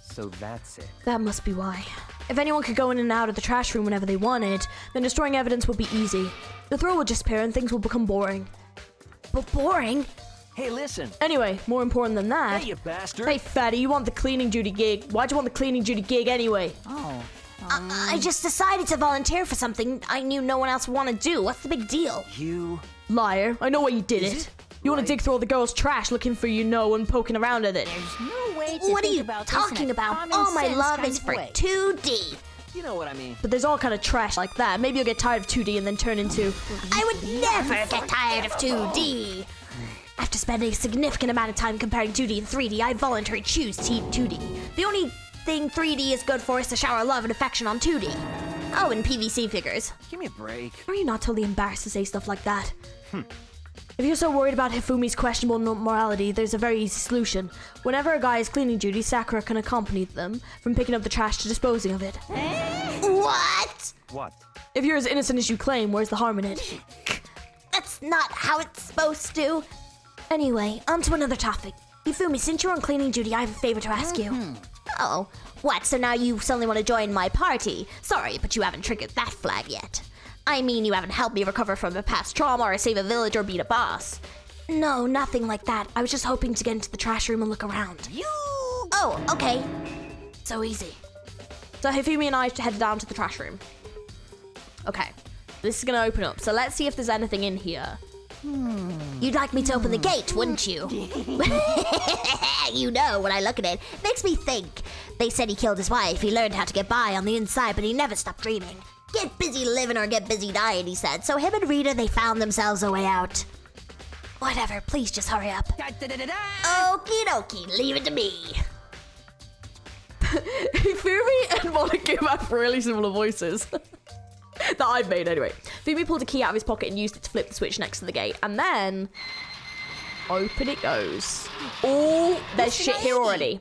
Speaker 3: so that's it.
Speaker 1: that must be why. If anyone could go in and out of the trash room whenever they wanted, then destroying evidence would be easy. The thrill would disappear and things would become boring.
Speaker 7: But boring?
Speaker 3: Hey, listen.
Speaker 1: Anyway, more important than that...
Speaker 3: Hey, you bastard.
Speaker 1: Hey, fatty, you want the cleaning duty gig. Why'd you want the cleaning duty gig anyway?
Speaker 7: I just decided to volunteer for something I knew no one else would want to do. What's the big deal?
Speaker 3: You...
Speaker 1: Liar, I know why you did it. You want to dig through all the girls' trash looking for and poking around at it.
Speaker 5: No way to
Speaker 7: What are
Speaker 5: think
Speaker 7: you
Speaker 5: about this in
Speaker 7: talking
Speaker 5: a
Speaker 7: about?
Speaker 5: common
Speaker 7: All my
Speaker 5: sense
Speaker 7: love
Speaker 5: kind
Speaker 7: is
Speaker 5: of
Speaker 7: for
Speaker 5: way.
Speaker 7: 2D.
Speaker 3: You know what I mean.
Speaker 1: But there's all kind of trash like that. Maybe you'll get tired of 2D and then turn into...
Speaker 7: I would never get tired of 2D. After spending a significant amount of time comparing 2D and 3D, I voluntarily choose 2D. The only thing 3D is good for is to shower love and affection on 2D. Oh, and PVC figures.
Speaker 3: Give me a break.
Speaker 1: Are you not totally embarrassed to say stuff like that? If you're so worried about Hifumi's questionable morality, there's a very easy solution. Whenever a guy is cleaning duty, Sakura can accompany them from picking up the trash to disposing of it.
Speaker 7: What?
Speaker 3: What?
Speaker 1: If you're as innocent as you claim, where's the harm in it?
Speaker 7: That's not how it's supposed to. Anyway, on to another topic. Hifumi, since you're on cleaning duty, I have a favor to ask you. Oh, what? So now you suddenly want to join my party? Sorry, but you haven't triggered that flag yet. I mean, you haven't helped me recover from a past trauma or save a village or beat a boss. No, nothing like that. I was just hoping to get into the trash room and look around. Oh, okay. So easy.
Speaker 1: So Hifumi and I head down to the trash room. Okay, this is gonna open up. So let's see if there's anything in here.
Speaker 7: You'd like me to open the gate, wouldn't you? You know, when I look at it, makes me think. They said he killed his wife, he learned how to get by on the inside, but he never stopped dreaming. Get busy living or get busy dying, he said. So him and Rita, they found themselves a way out. Whatever, please just hurry up. Okie dokie, leave it to me.
Speaker 1: Hifumi and Monica have really similar voices. That I've made anyway. Fumi pulled a key out of his pocket and used it to flip the switch next to the gate. And then... open it goes. Oh, there's shit here already.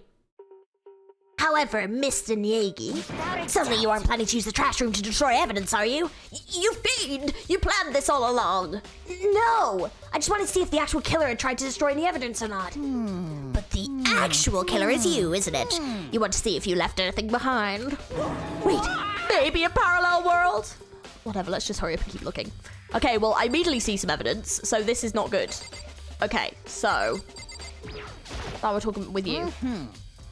Speaker 7: However, Mr. Nyagi, suddenly you aren't planning to use the trash room to destroy evidence, are you? You fiend! You planned this all along! No! I just wanted to see if the actual killer had tried to destroy any evidence or not. But the actual killer is you, isn't it? You want to see if you left anything behind. Wait, maybe a parallel world?
Speaker 1: Whatever, let's just hurry up and keep looking. Okay, well, I immediately see some evidence, so this is not good. Okay, so... now we're talking with you.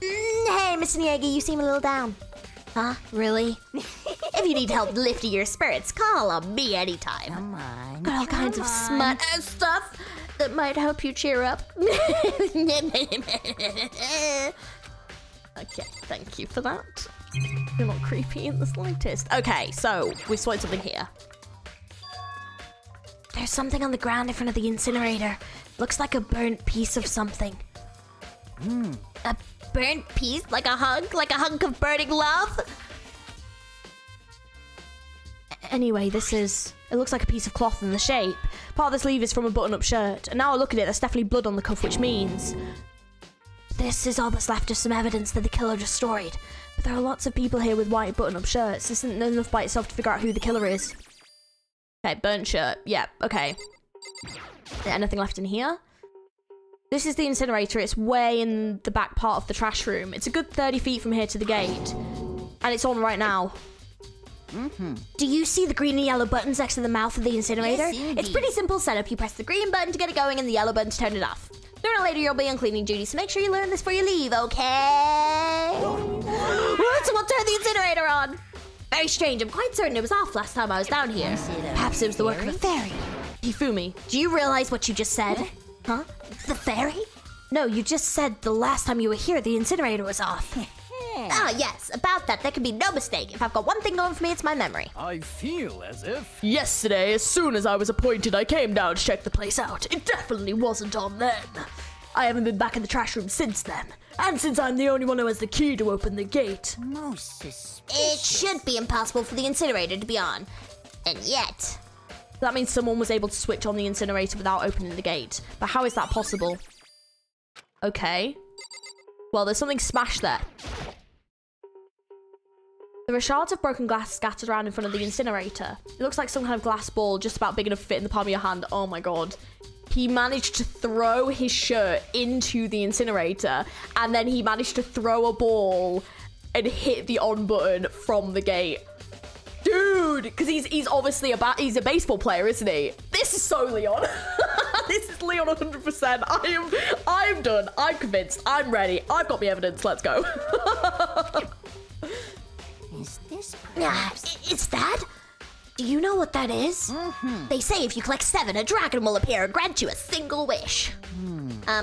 Speaker 7: Hey, Mr. Nyagi, you seem a little down. Huh? Really? If you need help lifting your spirits, call on me anytime. Come on. Got all kinds of smut and stuff that might help you cheer up.
Speaker 1: Okay, thank you for that. You're not creepy in the slightest. Okay, so we spotted something here.
Speaker 7: There's something on the ground in front of the incinerator. Looks like a burnt piece of something. A burnt piece? Like a hunk of burning love?
Speaker 1: Anyway, it looks like a piece of cloth in the shape. Part of the sleeve is from a button-up shirt. And now I look at it, there's definitely blood on the cuff, which means...
Speaker 7: This is all that's left of some evidence that the killer destroyed.
Speaker 1: But there are lots of people here with white button-up shirts. This isn't enough by itself to figure out who the killer is. Okay, burnt shirt. Yeah, okay. Is there anything left in here? This is the incinerator. It's way in the back part of the trash room. It's a good 30 feet from here to the gate. And it's on right now.
Speaker 7: Do you see the green and yellow buttons next to the mouth of the incinerator?
Speaker 5: Yes,
Speaker 7: It's pretty simple setup. You press the green button to get it going and the yellow button to turn it off. Sooner or later you'll be on cleaning duty, so make sure you learn this before you leave, okay? What? Someone turned the incinerator on! Very strange. I'm quite certain it was off last time I was down here. Perhaps it was the work of a fairy.
Speaker 1: Hifumi.
Speaker 7: Do you realize what you just said? Huh? The fairy? No, you just said the last time you were here the incinerator was off. Ah, yes. About that, there can be no mistake. If I've got one thing going for me, it's my memory.
Speaker 3: I feel as if...
Speaker 1: Yesterday, as soon as I was appointed, I came down to check the place out. It definitely wasn't on then. I haven't been back in the trash room since then. And since I'm the only one who has the key to open the gate.
Speaker 3: Most suspicious.
Speaker 7: It should be impossible for the incinerator to be on. And yet...
Speaker 1: That means someone was able to switch on the incinerator without opening the gate. But how is that possible? Okay. Well, there's something smashed there. There are shards of broken glass scattered around in front of the incinerator. It looks like some kind of glass ball just about big enough to fit in the palm of your hand. Oh my god. He managed to throw his shirt into the incinerator, and then he managed to throw a ball and hit the on button from the gate. Dude, because he's obviously he's a baseball player, isn't he? This is so Leon. This is Leon 100%. I'm done. I'm convinced. I'm ready. I've got the evidence. Let's go.
Speaker 3: Is this perhaps?
Speaker 7: It's that? Do you know what that is? They say if you collect 7, a dragon will appear and grant you a single wish.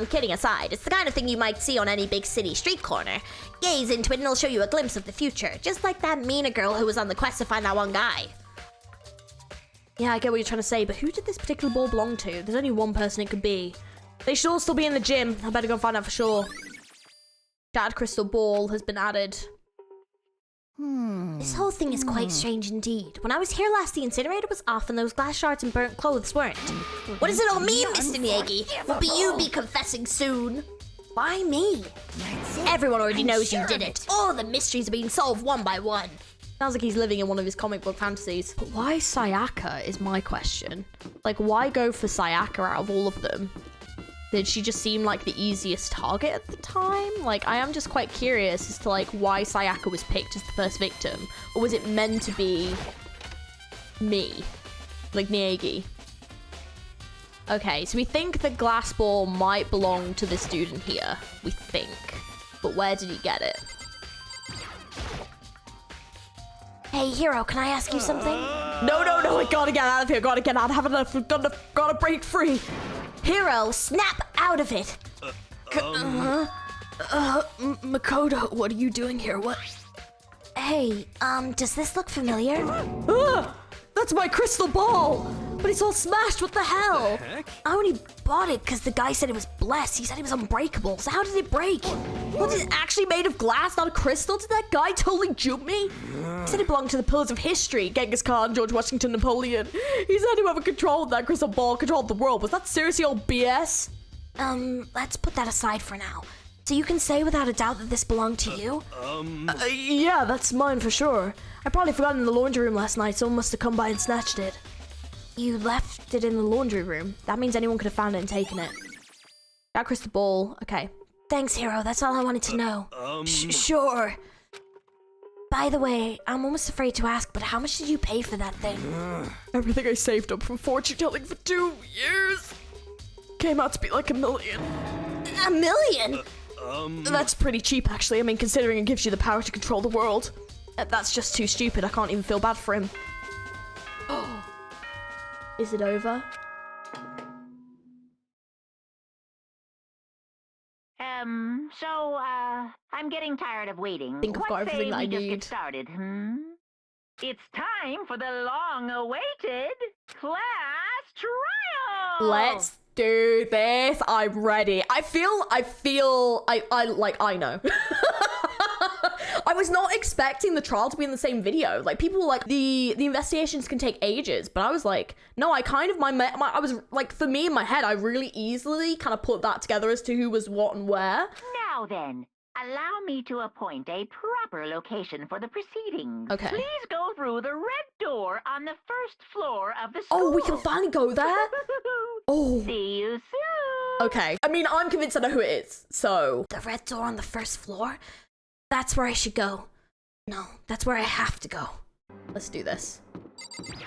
Speaker 7: Kidding aside, it's the kind of thing you might see on any big city street corner. Gaze into it and it'll show you a glimpse of the future, just like that Mina girl who was on the quest to find that one guy.
Speaker 1: Yeah, I get what you're trying to say, but who did this particular ball belong to? There's only one person it could be. They should all still be in the gym. I better go and find out for sure. Shattered crystal ball has been added.
Speaker 7: This whole thing is quite strange indeed. When I was here last, the incinerator was off and those glass shards and burnt clothes weren't. What does it all mean, Mr. Niegi? Will you be confessing soon? Why me? Everyone already knows you did it. All the mysteries are being solved one by one.
Speaker 1: Sounds like he's living in one of his comic book fantasies. But why Sayaka is my question. Like, why go for Sayaka out of all of them? Did she just seem like the easiest target at the time? Like, I am just quite curious as to, like, why Sayaka was picked as the first victim. Or was it meant to be me? Like, Niegi? Okay, so we think the glass ball might belong to this dude in here. We think. But where did he get it?
Speaker 7: Hey, Hero, can I ask you something?
Speaker 1: No, I gotta get out of here. Gotta get out. I have enough. Gotta break free.
Speaker 7: Hero, snap out of it.
Speaker 1: Makoto, what are you doing here? What?
Speaker 7: Hey, does this look familiar?
Speaker 1: That's my crystal ball! But it's all smashed, what the hell?
Speaker 7: I only bought it because the guy said it was blessed. He said it was unbreakable. So how did it break?
Speaker 1: What, is it actually made of glass, not a crystal? Did that guy totally juke me? He said it belonged to the pillars of history. Genghis Khan, George Washington, Napoleon. He said whoever controlled that crystal ball controlled the world. Was that seriously all BS?
Speaker 7: Let's put that aside for now. So you can say without a doubt that this belonged to you?
Speaker 1: Yeah, that's mine for sure. I probably forgot it in the laundry room last night. Someone must have come by and snatched it.
Speaker 7: You left
Speaker 1: It in the laundry room. That means anyone could have found it and taken it. That crystal ball. Okay.
Speaker 7: Thanks, Hero. That's all I wanted to know.
Speaker 1: Sure.
Speaker 7: By the way, I'm almost afraid to ask, but how much did you pay for that thing?
Speaker 1: Everything I saved up from fortune telling for 2 years came out to be like $1 million.
Speaker 7: $1 million?
Speaker 1: That's pretty cheap, actually. I mean, considering it gives you the power to control the world. That's just too stupid. I can't even feel bad for him. Is it over?
Speaker 6: So, I'm getting tired of waiting.
Speaker 1: Think I've got everything that I
Speaker 6: just
Speaker 1: need.
Speaker 6: get started, It's time for the long-awaited class trial!
Speaker 1: Let's do this. I'm ready. I know. I was not expecting the trial to be in the same video. Like, people were like, the investigations can take ages, but I was like, no, I kind of, I was like, for me in my head, I really easily kind of put that together as to who was what and where.
Speaker 6: Now then, allow me to appoint a proper location for the proceedings.
Speaker 1: Okay.
Speaker 6: Please go through the red door on the first floor of the school.
Speaker 1: Oh, we can finally go there? Oh.
Speaker 6: See you soon.
Speaker 1: Okay. I mean, I'm convinced I know who it is, so.
Speaker 7: The red door on the first floor? That's where I should go. No, that's where I have to go.
Speaker 1: Let's do this.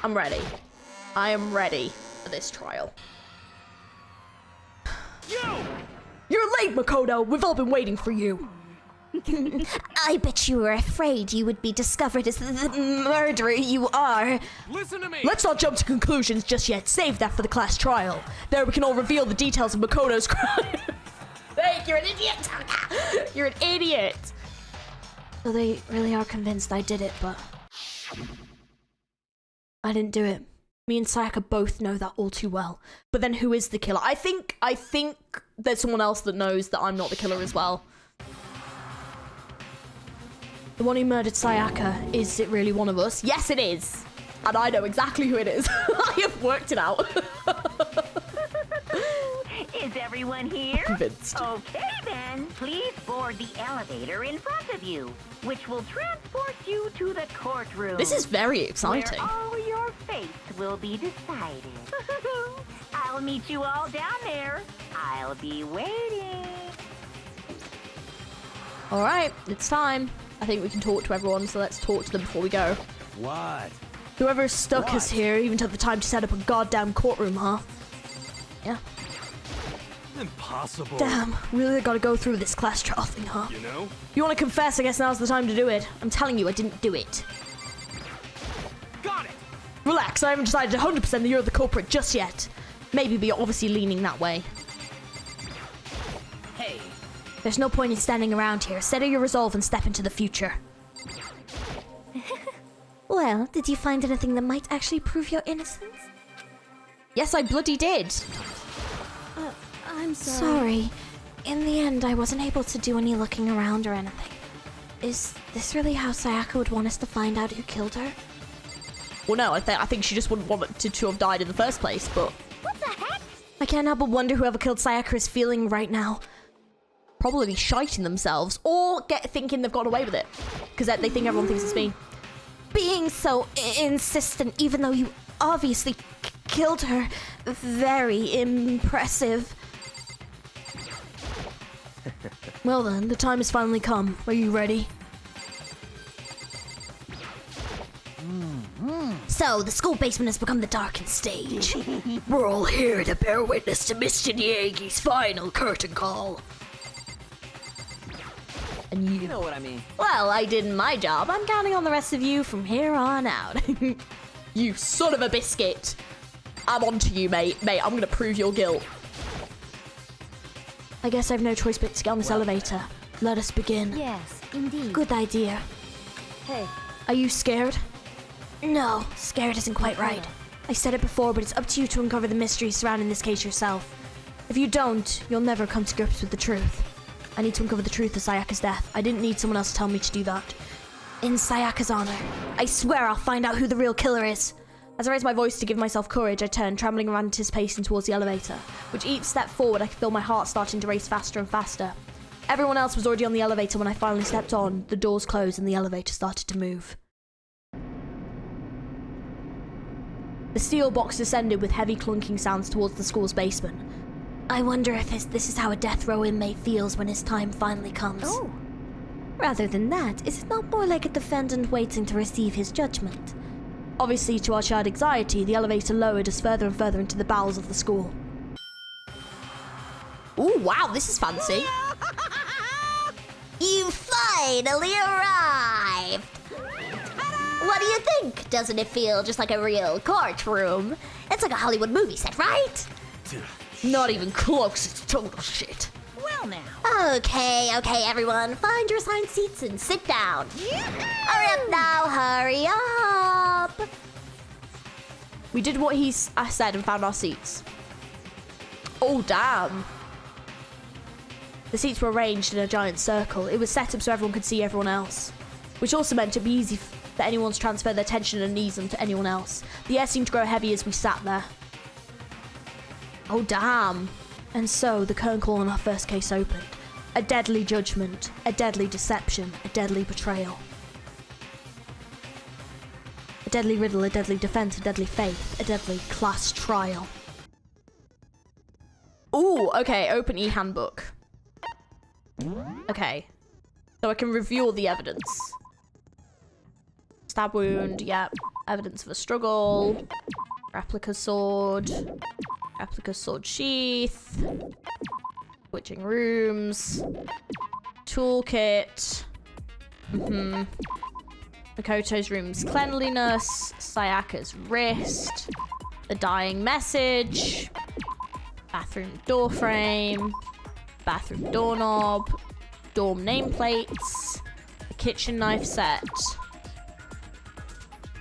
Speaker 1: I'm ready. I am ready for this trial. You're late, Makoto. We've all been waiting for you.
Speaker 7: I bet you were afraid you would be discovered as the murderer you are.
Speaker 3: Listen to me.
Speaker 1: Let's not jump to conclusions just yet. Save that for the class trial. There we can all reveal the details of Makoto's crime. Fake, you're an idiot, Taka. You're an idiot. So they really are convinced I did it, but I didn't do it. Me and Sayaka both know that all too well. But then who is the killer? I think there's someone else that knows that I'm not the killer as well. The one who murdered Sayaka, is it really one of us? Yes, it is. And I know exactly who it is. I have worked it out.
Speaker 6: Is everyone here?
Speaker 1: Convinced.
Speaker 6: Okay then, please board the elevator in front of you, which will transport you to the courtroom.
Speaker 1: This is very exciting.
Speaker 6: Where all your fates will be decided. I'll meet you all down there. I'll be waiting.
Speaker 1: All right, it's time. I think we can talk to everyone, so let's talk to them before we go.
Speaker 8: What?
Speaker 1: Whoever stuck us here even took the time to set up a goddamn courtroom, huh? Yeah.
Speaker 8: Impossible.
Speaker 1: Damn, really gotta go through this class trial thing, huh?
Speaker 8: You know?
Speaker 1: If you want to confess, I guess now's the time to do it. I'm telling you, I didn't do it.
Speaker 8: Got it.
Speaker 1: Relax, I haven't decided 100% that you're the culprit just yet. Maybe, but you're obviously leaning that way.
Speaker 3: Hey,
Speaker 2: There's no point in standing around here. Settle your resolve and step into the future. Well, did you find anything that might actually prove your innocence?
Speaker 1: Yes, I bloody did.
Speaker 4: I'm sorry.
Speaker 2: Sorry. In the end, I wasn't able to do any looking around or anything. Is this really how Sayaka would want us to find out who killed her?
Speaker 1: Well, no, I think she just wouldn't want it to have died in the first place, but
Speaker 6: What the heck?
Speaker 2: I can't help but wonder whoever killed Sayaka is feeling right now.
Speaker 1: probably shiting themselves or thinking they've got away with it because they think everyone thinks it's me.
Speaker 2: Being so insistent, even though you obviously killed her. Very impressive.
Speaker 1: Well then, the time has finally come. Are you ready?
Speaker 2: So, the school basement has become the darkened stage. We're all here to bear witness to Mr. Niegi's final curtain call.
Speaker 1: And you
Speaker 3: you know what I mean.
Speaker 1: Well, I did my job. I'm counting on the rest of you from here on out. You son of a biscuit. I'm on to you, mate. Mate, I'm gonna prove your guilt.
Speaker 2: I guess I've no choice but to get on this elevator. Let us begin.
Speaker 4: Yes, indeed.
Speaker 2: Good idea.
Speaker 4: Hey,
Speaker 2: Are you scared? No, scared isn't quite right. I said it before, but it's up to you to uncover the mysteries surrounding this case yourself. If you don't, you'll never come to grips with the truth. I need to uncover the truth of Sayaka's death. I didn't need someone else to tell me to do that. In Sayaka's honor, I swear I'll find out who the real killer is.
Speaker 1: As I raised my voice to give myself courage, I turned, trembling around anticipation towards the elevator. With each step forward, I could feel my heart starting to race faster and faster. Everyone else was already on the elevator when I finally stepped on. The doors closed and the elevator started to move. The steel box descended with heavy clunking sounds towards the school's basement.
Speaker 2: I wonder if this is how a death row inmate feels when his time finally comes.
Speaker 4: oh,
Speaker 2: Rather than that, is it not more like a defendant waiting to receive his judgment?
Speaker 1: Obviously, to our shared anxiety, the elevator lowered us further and further into the bowels of the school. Ooh, wow, this is fancy.
Speaker 7: You finally arrived! What do you think? Doesn't it feel just like a real courtroom? It's like a Hollywood movie set, right?
Speaker 1: Not even close, it's total shit.
Speaker 5: Well now.
Speaker 7: Okay, everyone. Find your assigned seats and sit down. Hurry up now, hurry up!
Speaker 1: We did what I said and found our seats. Oh, damn. The seats were arranged in a giant circle. It was set up so everyone could see everyone else, which also meant it'd be easy for anyone to transfer their tension and ease them to anyone else. The air seemed to grow heavy as we sat there. Oh, damn.
Speaker 2: And so, the curtain call on our first case opened.
Speaker 1: A deadly judgment, a deadly deception, a deadly betrayal. A deadly riddle, a deadly defense, a deadly faith, a deadly class trial. Ooh, okay, open e-handbook. Okay, so I can review all the evidence. Stab wound, yep. Evidence of a struggle. Replica sword sheath. Switching rooms. Toolkit. Makoto's room's cleanliness. Sayaka's wrist. The dying message. Bathroom door frame. Bathroom doorknob. Dorm nameplates. A kitchen knife set.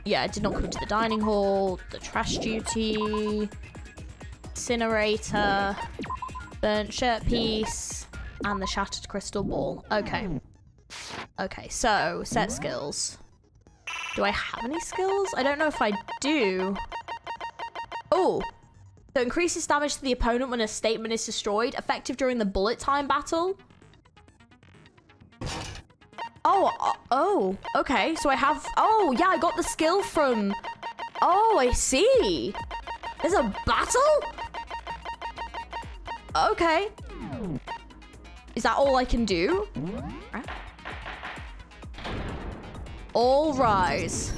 Speaker 1: Yeah, I did not come into the dining hall. The trash duty. Incinerator. Burnt shirt piece. And the shattered crystal ball. Okay. Okay, so set skills. Do I have any skills? I don't know if I do. Oh, so increases damage to the opponent when a statement is destroyed, effective during the bullet time battle. Oh, okay. So I have, oh yeah, I got the skill from, oh, I see. There's a battle? Okay. Is that all I can do? All rise.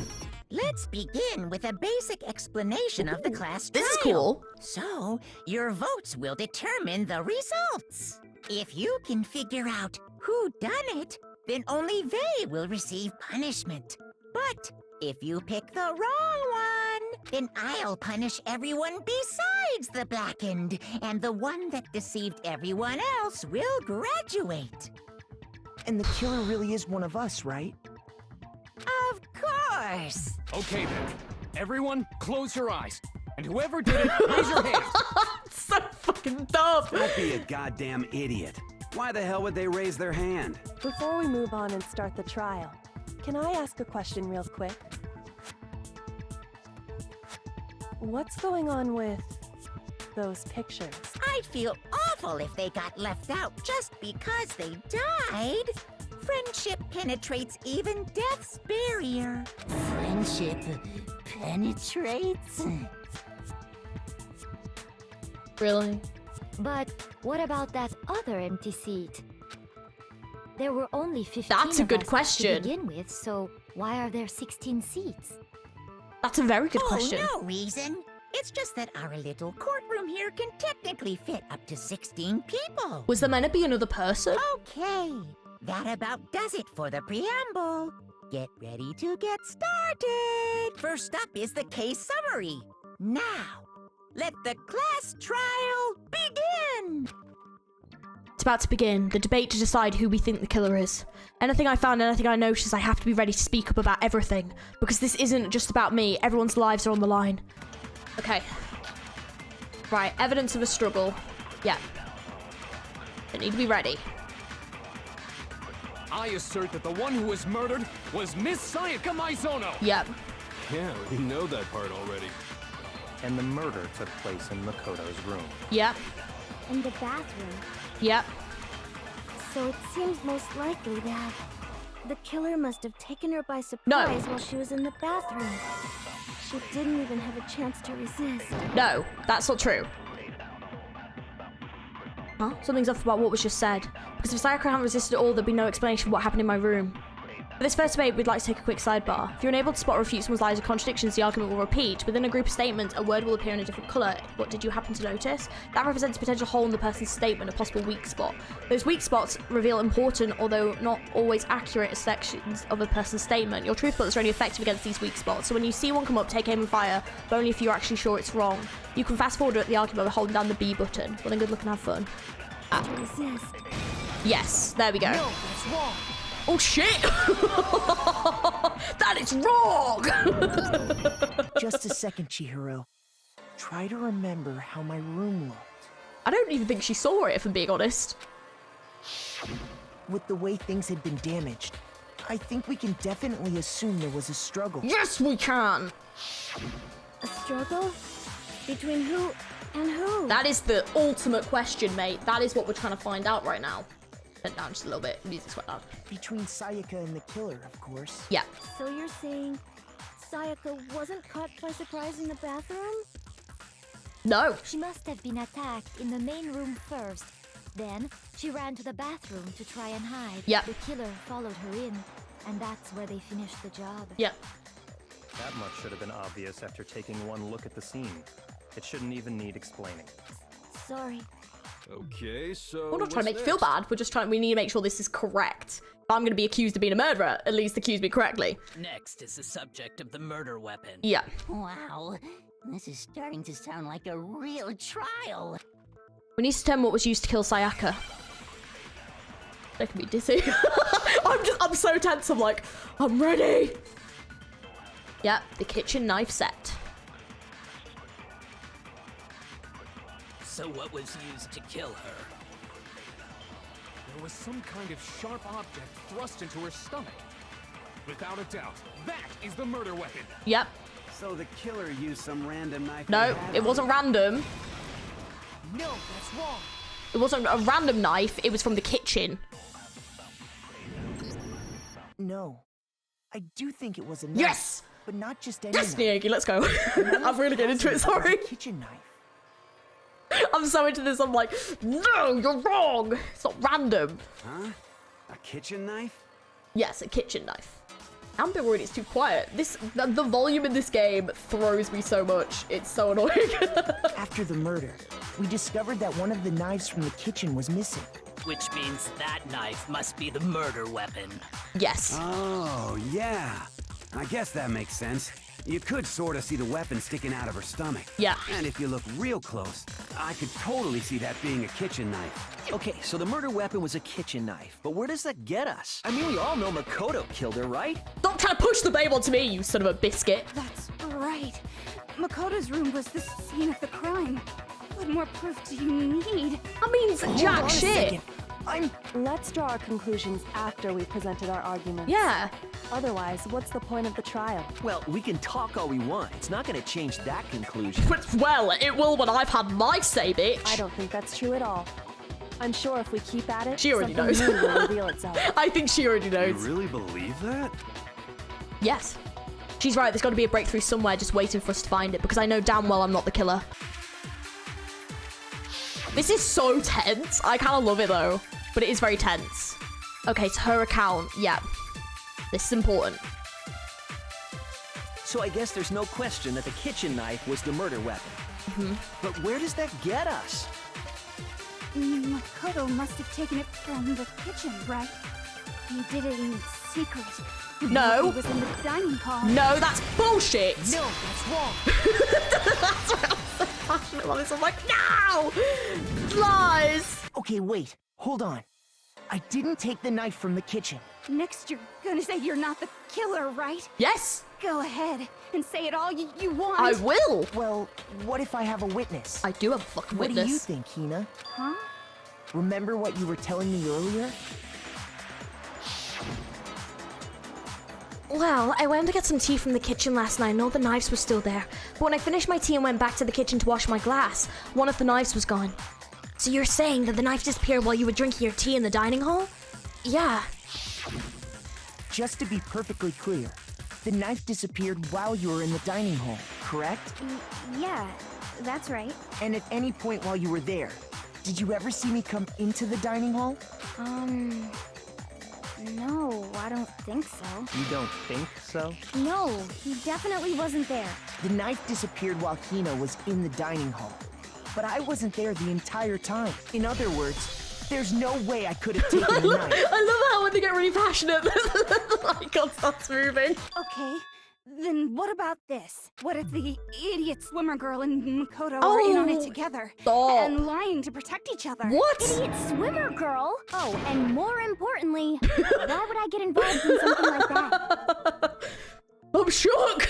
Speaker 5: Let's begin with a basic explanation of the class
Speaker 1: This is
Speaker 5: trial.
Speaker 1: cool.
Speaker 5: So, your votes will determine the results. If you can figure out who done it, then only they will receive punishment. But if you pick the wrong one, then I'll punish everyone besides the blackened, and the one that deceived everyone else will graduate.
Speaker 9: And the killer really is one of us, right?
Speaker 5: Of course.
Speaker 8: Okay then. Everyone, close your eyes. And whoever did it, raise your hands.
Speaker 1: So fucking dumb.
Speaker 10: Don't be a goddamn idiot. Why the hell would they raise their hand?
Speaker 4: Before we move on and start the trial, can I ask a question real quick? What's going on with those pictures?
Speaker 5: I'd feel awful if they got left out just because they died. Friendship penetrates even death's barrier.
Speaker 3: Friendship penetrates?
Speaker 1: Really?
Speaker 11: But what about that other empty seat? There were only 15
Speaker 1: That's a
Speaker 11: of
Speaker 1: good
Speaker 11: us
Speaker 1: question.
Speaker 11: to begin with, so why are there 16 seats?
Speaker 1: That's a very good question.
Speaker 5: Oh, no reason. It's just that our little courtroom here can technically fit up to 16 people.
Speaker 1: Was there meant to be another person?
Speaker 5: Okay, that about does it for the preamble. Get ready to get started. First up is the case summary. Now, let the class trial begin.
Speaker 1: It's about to begin, the debate to decide who we think the killer is. Anything I found, anything I noticed, I have to be ready to speak up about everything. Because this isn't just about me, everyone's lives are on the line. Okay. Right, evidence of a struggle. Yeah. I need to be ready.
Speaker 8: I assert that the one who was murdered was Miss Sayaka Maizono.
Speaker 1: Yep.
Speaker 12: Yeah, we know that part already.
Speaker 13: And the murder took place in Makoto's room.
Speaker 1: Yep.
Speaker 11: In the bathroom.
Speaker 1: Yep.
Speaker 11: So it seems most likely that the killer must have taken her by surprise while she was in the bathroom. She didn't even have a chance to resist.
Speaker 1: No, that's not true. Huh? Something's off about what was just said. Because if Sayaka hadn't resisted at all, there'd be no explanation for what happened in my room. For this first debate, we'd like to take a quick sidebar. If you're unable to spot or refute someone's lies or contradictions, the argument will repeat. Within a group of statements, a word will appear in a different colour. What did you happen to notice? That represents a potential hole in the person's statement, a possible weak spot. Those weak spots reveal important, although not always accurate, sections of a person's statement. Your truth bullets are only effective against these weak spots, so when you see one come up, take aim and fire, but only if you're actually sure it's wrong. You can fast forward at the argument by holding down the B button. Well then, good luck and have fun. Yes, there we go.
Speaker 3: No, that's wrong.
Speaker 1: Oh shit! That is wrong!
Speaker 9: Just a second, Chihiro. Try to remember how my room looked.
Speaker 1: I don't even think she saw it, if I'm being honest.
Speaker 9: With the way things had been damaged, I think we can definitely assume there was a struggle.
Speaker 1: Yes, we can!
Speaker 11: A struggle? Between who and who?
Speaker 1: That is the ultimate question, mate. That is what we're trying to find out right now. Bent down just a little bit. Music's went down.
Speaker 9: Between Sayaka and the killer, of course.
Speaker 1: Yeah.
Speaker 11: So you're saying Sayaka wasn't caught by surprise in the bathroom?
Speaker 1: No.
Speaker 11: She must have been attacked in the main room first. Then she ran to the bathroom to try and hide.
Speaker 1: Yep.
Speaker 11: The killer followed her in, and that's where they finished the job.
Speaker 1: Yep.
Speaker 13: That much should have been obvious after taking one look at the scene. It shouldn't even need explaining.
Speaker 11: Sorry.
Speaker 12: Okay, so
Speaker 1: We're not trying to make you feel bad. We're just trying. We need to make sure this is correct. If I'm going to be accused of being a murderer, at least accuse me correctly.
Speaker 3: Next is the subject of the murder weapon.
Speaker 1: Yeah.
Speaker 3: Wow, this is starting to sound like a real trial.
Speaker 1: We need to determine what was used to kill Sayaka. That can be dizzy. I'm so tense. I'm like, I'm ready. Yep, the kitchen knife set.
Speaker 3: So what was used to kill her?
Speaker 8: there was some kind of sharp object thrust into her stomach. Without a doubt, that is the murder weapon.
Speaker 1: Yep.
Speaker 10: So the killer used some random knife.
Speaker 1: No, it wasn't random.
Speaker 9: No, that's wrong.
Speaker 1: It wasn't a random knife. It was from the kitchen.
Speaker 9: No. I do think it was a knife.
Speaker 1: Yes!
Speaker 9: But not just any
Speaker 1: Yes,
Speaker 9: knife.
Speaker 1: Niyagi, let's go. I'm really getting into it, sorry.
Speaker 9: Kitchen knife.
Speaker 1: I'm so into this, I'm like, no, you're wrong. It's not random.
Speaker 10: Huh? A kitchen knife?
Speaker 1: Yes, a kitchen knife. I'm a bit worried it's too quiet. The volume in this game throws me so much. It's so annoying.
Speaker 9: After the murder, we discovered that one of the knives from the kitchen was missing.
Speaker 14: Which means that knife must be the murder weapon.
Speaker 1: Yes.
Speaker 10: Oh, yeah. I guess that makes sense. You could sort of see the weapon sticking out of her stomach.
Speaker 1: Yeah.
Speaker 10: And if you look real close, I could totally see that being a kitchen knife.
Speaker 15: Okay, so the murder weapon was a kitchen knife, but where does that get us? I mean, we all know Makoto killed her, right?
Speaker 1: Don't try to push the blame onto me, you son of a biscuit.
Speaker 11: That's right. Makoto's room was the scene of the crime. What more proof do you need?
Speaker 1: I mean, it's jack shit.
Speaker 4: Let's draw our conclusions after we've presented our arguments.
Speaker 1: Yeah.
Speaker 4: Otherwise, what's the point of the trial?
Speaker 15: Well, we can talk all we want. It's not going to change that conclusion.
Speaker 1: But, well, it will when I've had my say, bitch.
Speaker 4: I don't think that's true at all. I'm sure if we keep at it,
Speaker 1: She already
Speaker 4: something
Speaker 1: knows.
Speaker 4: new will reveal itself.
Speaker 1: I think she already knows.
Speaker 12: You really believe that?
Speaker 1: Yes. She's right, there's got to be a breakthrough somewhere just waiting for us to find it, because I know damn well I'm not the killer. This is so tense. I kind of love it, though. But it is very tense. Okay, it's her account. Yeah. This is important.
Speaker 15: So I guess there's no question that the kitchen knife was the murder weapon.
Speaker 1: Mm-hmm.
Speaker 15: But where does that get us?
Speaker 11: Makoto must have taken it from the kitchen, right? He did it in secret.
Speaker 1: No.
Speaker 11: He was in the dining hall.
Speaker 1: No, that's bullshit.
Speaker 9: No, that's wrong.
Speaker 1: That's why I'm so passionate about this. I'm like, no! Lies!
Speaker 9: Okay, wait. Hold on. I didn't take the knife from the kitchen.
Speaker 11: Next, you're gonna say you're not the killer, right?
Speaker 1: Yes.
Speaker 11: Go ahead and say it all you want.
Speaker 1: I will.
Speaker 9: Well, what if I have a witness?
Speaker 1: I do have a fucking
Speaker 9: What
Speaker 1: witness.
Speaker 9: do you think, Hina?
Speaker 11: Huh?
Speaker 9: Remember what you were telling me earlier?
Speaker 2: Well, I went to get some tea from the kitchen last night and all the knives were still there. But when I finished my tea and went back to the kitchen to wash my glass, one of the knives was gone. So you're saying that the knife disappeared while you were drinking your tea in the dining hall? Yeah.
Speaker 9: Just to be perfectly clear, the knife disappeared while you were in the dining hall, correct?
Speaker 11: Yeah, that's right.
Speaker 9: And at any point while you were there, did you ever see me come into the dining hall?
Speaker 11: No, I don't think so.
Speaker 13: You don't think so?
Speaker 11: No, he definitely wasn't there.
Speaker 9: The knife disappeared while Hina was in the dining hall. But I wasn't there the entire time. In other words, there's no way I could have taken the knife.
Speaker 1: I love how when they get really passionate, the icon starts moving.
Speaker 11: Okay, then what about this? What if the idiot swimmer girl and Makoto are in on it together?
Speaker 1: Stop.
Speaker 11: And lying to protect each other?
Speaker 1: What?
Speaker 11: Idiot swimmer girl? Oh, and more importantly, why would I get involved in something like that?
Speaker 1: I'm shook.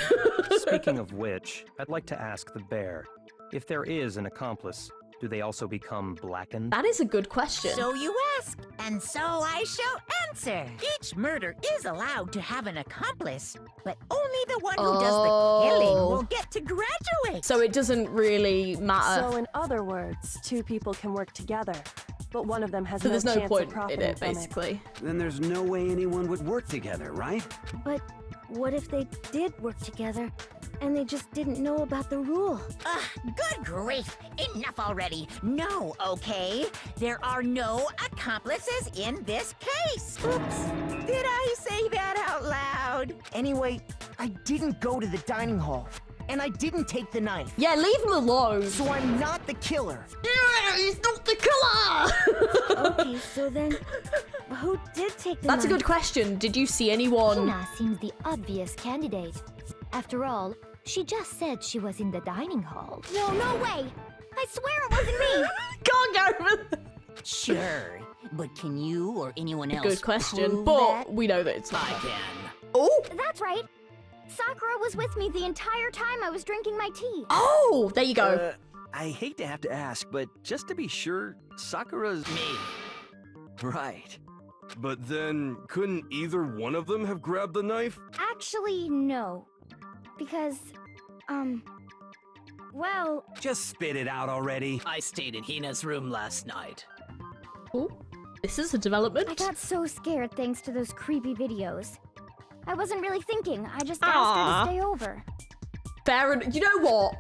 Speaker 13: Speaking of which, I'd like to ask the bear, if there is an accomplice, do they also become blackened?
Speaker 1: That is a good question.
Speaker 5: So you ask, and so I shall answer. Each murder is allowed to have an accomplice, but only the one who does the killing will get to graduate.
Speaker 1: So it doesn't really matter.
Speaker 4: So in other words, two people can work together, but one of them has
Speaker 1: So
Speaker 4: no
Speaker 1: there's no
Speaker 4: chance
Speaker 1: point
Speaker 4: of
Speaker 1: in
Speaker 4: profiting
Speaker 1: it,
Speaker 4: from
Speaker 1: basically.
Speaker 10: Then there's no way anyone would work together, right?
Speaker 11: But what if they did work together and they just didn't know about the rule?
Speaker 5: Good grief! Enough already! No, okay? There are no accomplices in this case! Oops! Did I say that out loud?
Speaker 9: Anyway, I didn't go to the dining hall. And I didn't take the knife.
Speaker 1: Yeah, leave him alone.
Speaker 9: So I'm not the killer.
Speaker 1: Yeah, he's not the killer!
Speaker 11: Okay, so then, who did take the
Speaker 1: That's a
Speaker 11: knife?
Speaker 1: good question. Did you see anyone?
Speaker 16: Hina seems the obvious candidate. After all, she just said she was in the dining hall.
Speaker 11: No, no way! I swear it wasn't me!
Speaker 1: Can't go.
Speaker 3: Sure, but can you or anyone else
Speaker 1: Good question,
Speaker 3: prove
Speaker 1: but
Speaker 3: that?
Speaker 1: we know that it's not.
Speaker 3: I can.
Speaker 1: Oh!
Speaker 11: That's right. Sakura was with me the entire time I was drinking my tea.
Speaker 1: Oh! There you go.
Speaker 15: I hate to have to ask, but just to be sure, Sakura's...
Speaker 3: Me.
Speaker 15: Right.
Speaker 12: But then, couldn't either one of them have grabbed the knife?
Speaker 11: Actually, no. Because, well...
Speaker 10: Just spit it out already.
Speaker 14: I stayed in Hina's room last night.
Speaker 1: Oh, this is a development.
Speaker 11: I got so scared thanks to those creepy videos. I wasn't really thinking. I just asked her to stay over.
Speaker 1: Fair enough. You know what?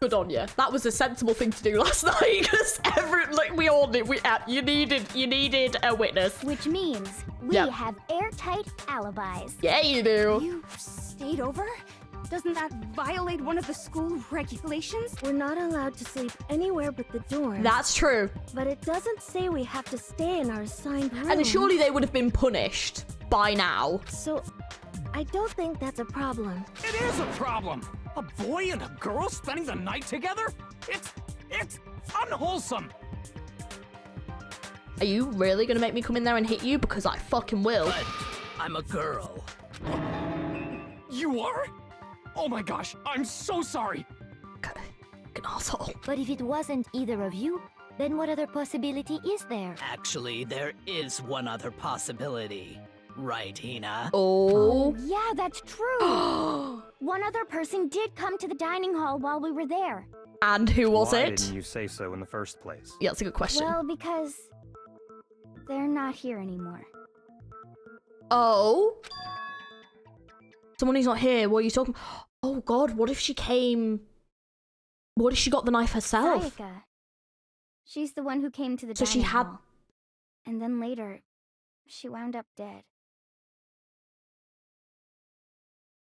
Speaker 1: Good on you. That was a sensible thing to do last night because we all did. You needed a witness.
Speaker 11: Which means we have airtight alibis.
Speaker 1: Yeah, you do.
Speaker 11: You stayed over? Doesn't that violate one of the school regulations? We're not allowed to sleep anywhere but the dorm.
Speaker 1: That's true.
Speaker 11: But it doesn't say we have to stay in our assigned room.
Speaker 1: And surely they would have been punished by now.
Speaker 11: So, I don't think that's a problem.
Speaker 8: It is a problem! A boy and a girl spending the night together? It's unwholesome!
Speaker 1: Are you really gonna make me come in there and hit you? Because I fucking will.
Speaker 14: But I'm a girl.
Speaker 8: You are? Oh my gosh, I'm so sorry!
Speaker 1: An asshole.
Speaker 16: But if it wasn't either of you, then what other possibility is there?
Speaker 14: Actually, there is one other possibility. Right, Hina?
Speaker 1: Oh.
Speaker 11: Yeah, that's true. One other person did come to the dining hall while we were there.
Speaker 1: And who was
Speaker 13: Why
Speaker 1: it?
Speaker 13: didn't you say so in the first place?
Speaker 1: Yeah, that's a good question.
Speaker 11: Well, because they're not here anymore.
Speaker 1: Oh? Someone who's not here, what are you talking? Oh god, what if she came... What if she got the knife herself?
Speaker 11: Sayaka. She's the one who came to the
Speaker 1: So
Speaker 11: dining
Speaker 1: she had...
Speaker 11: hall. And then later, she wound up dead.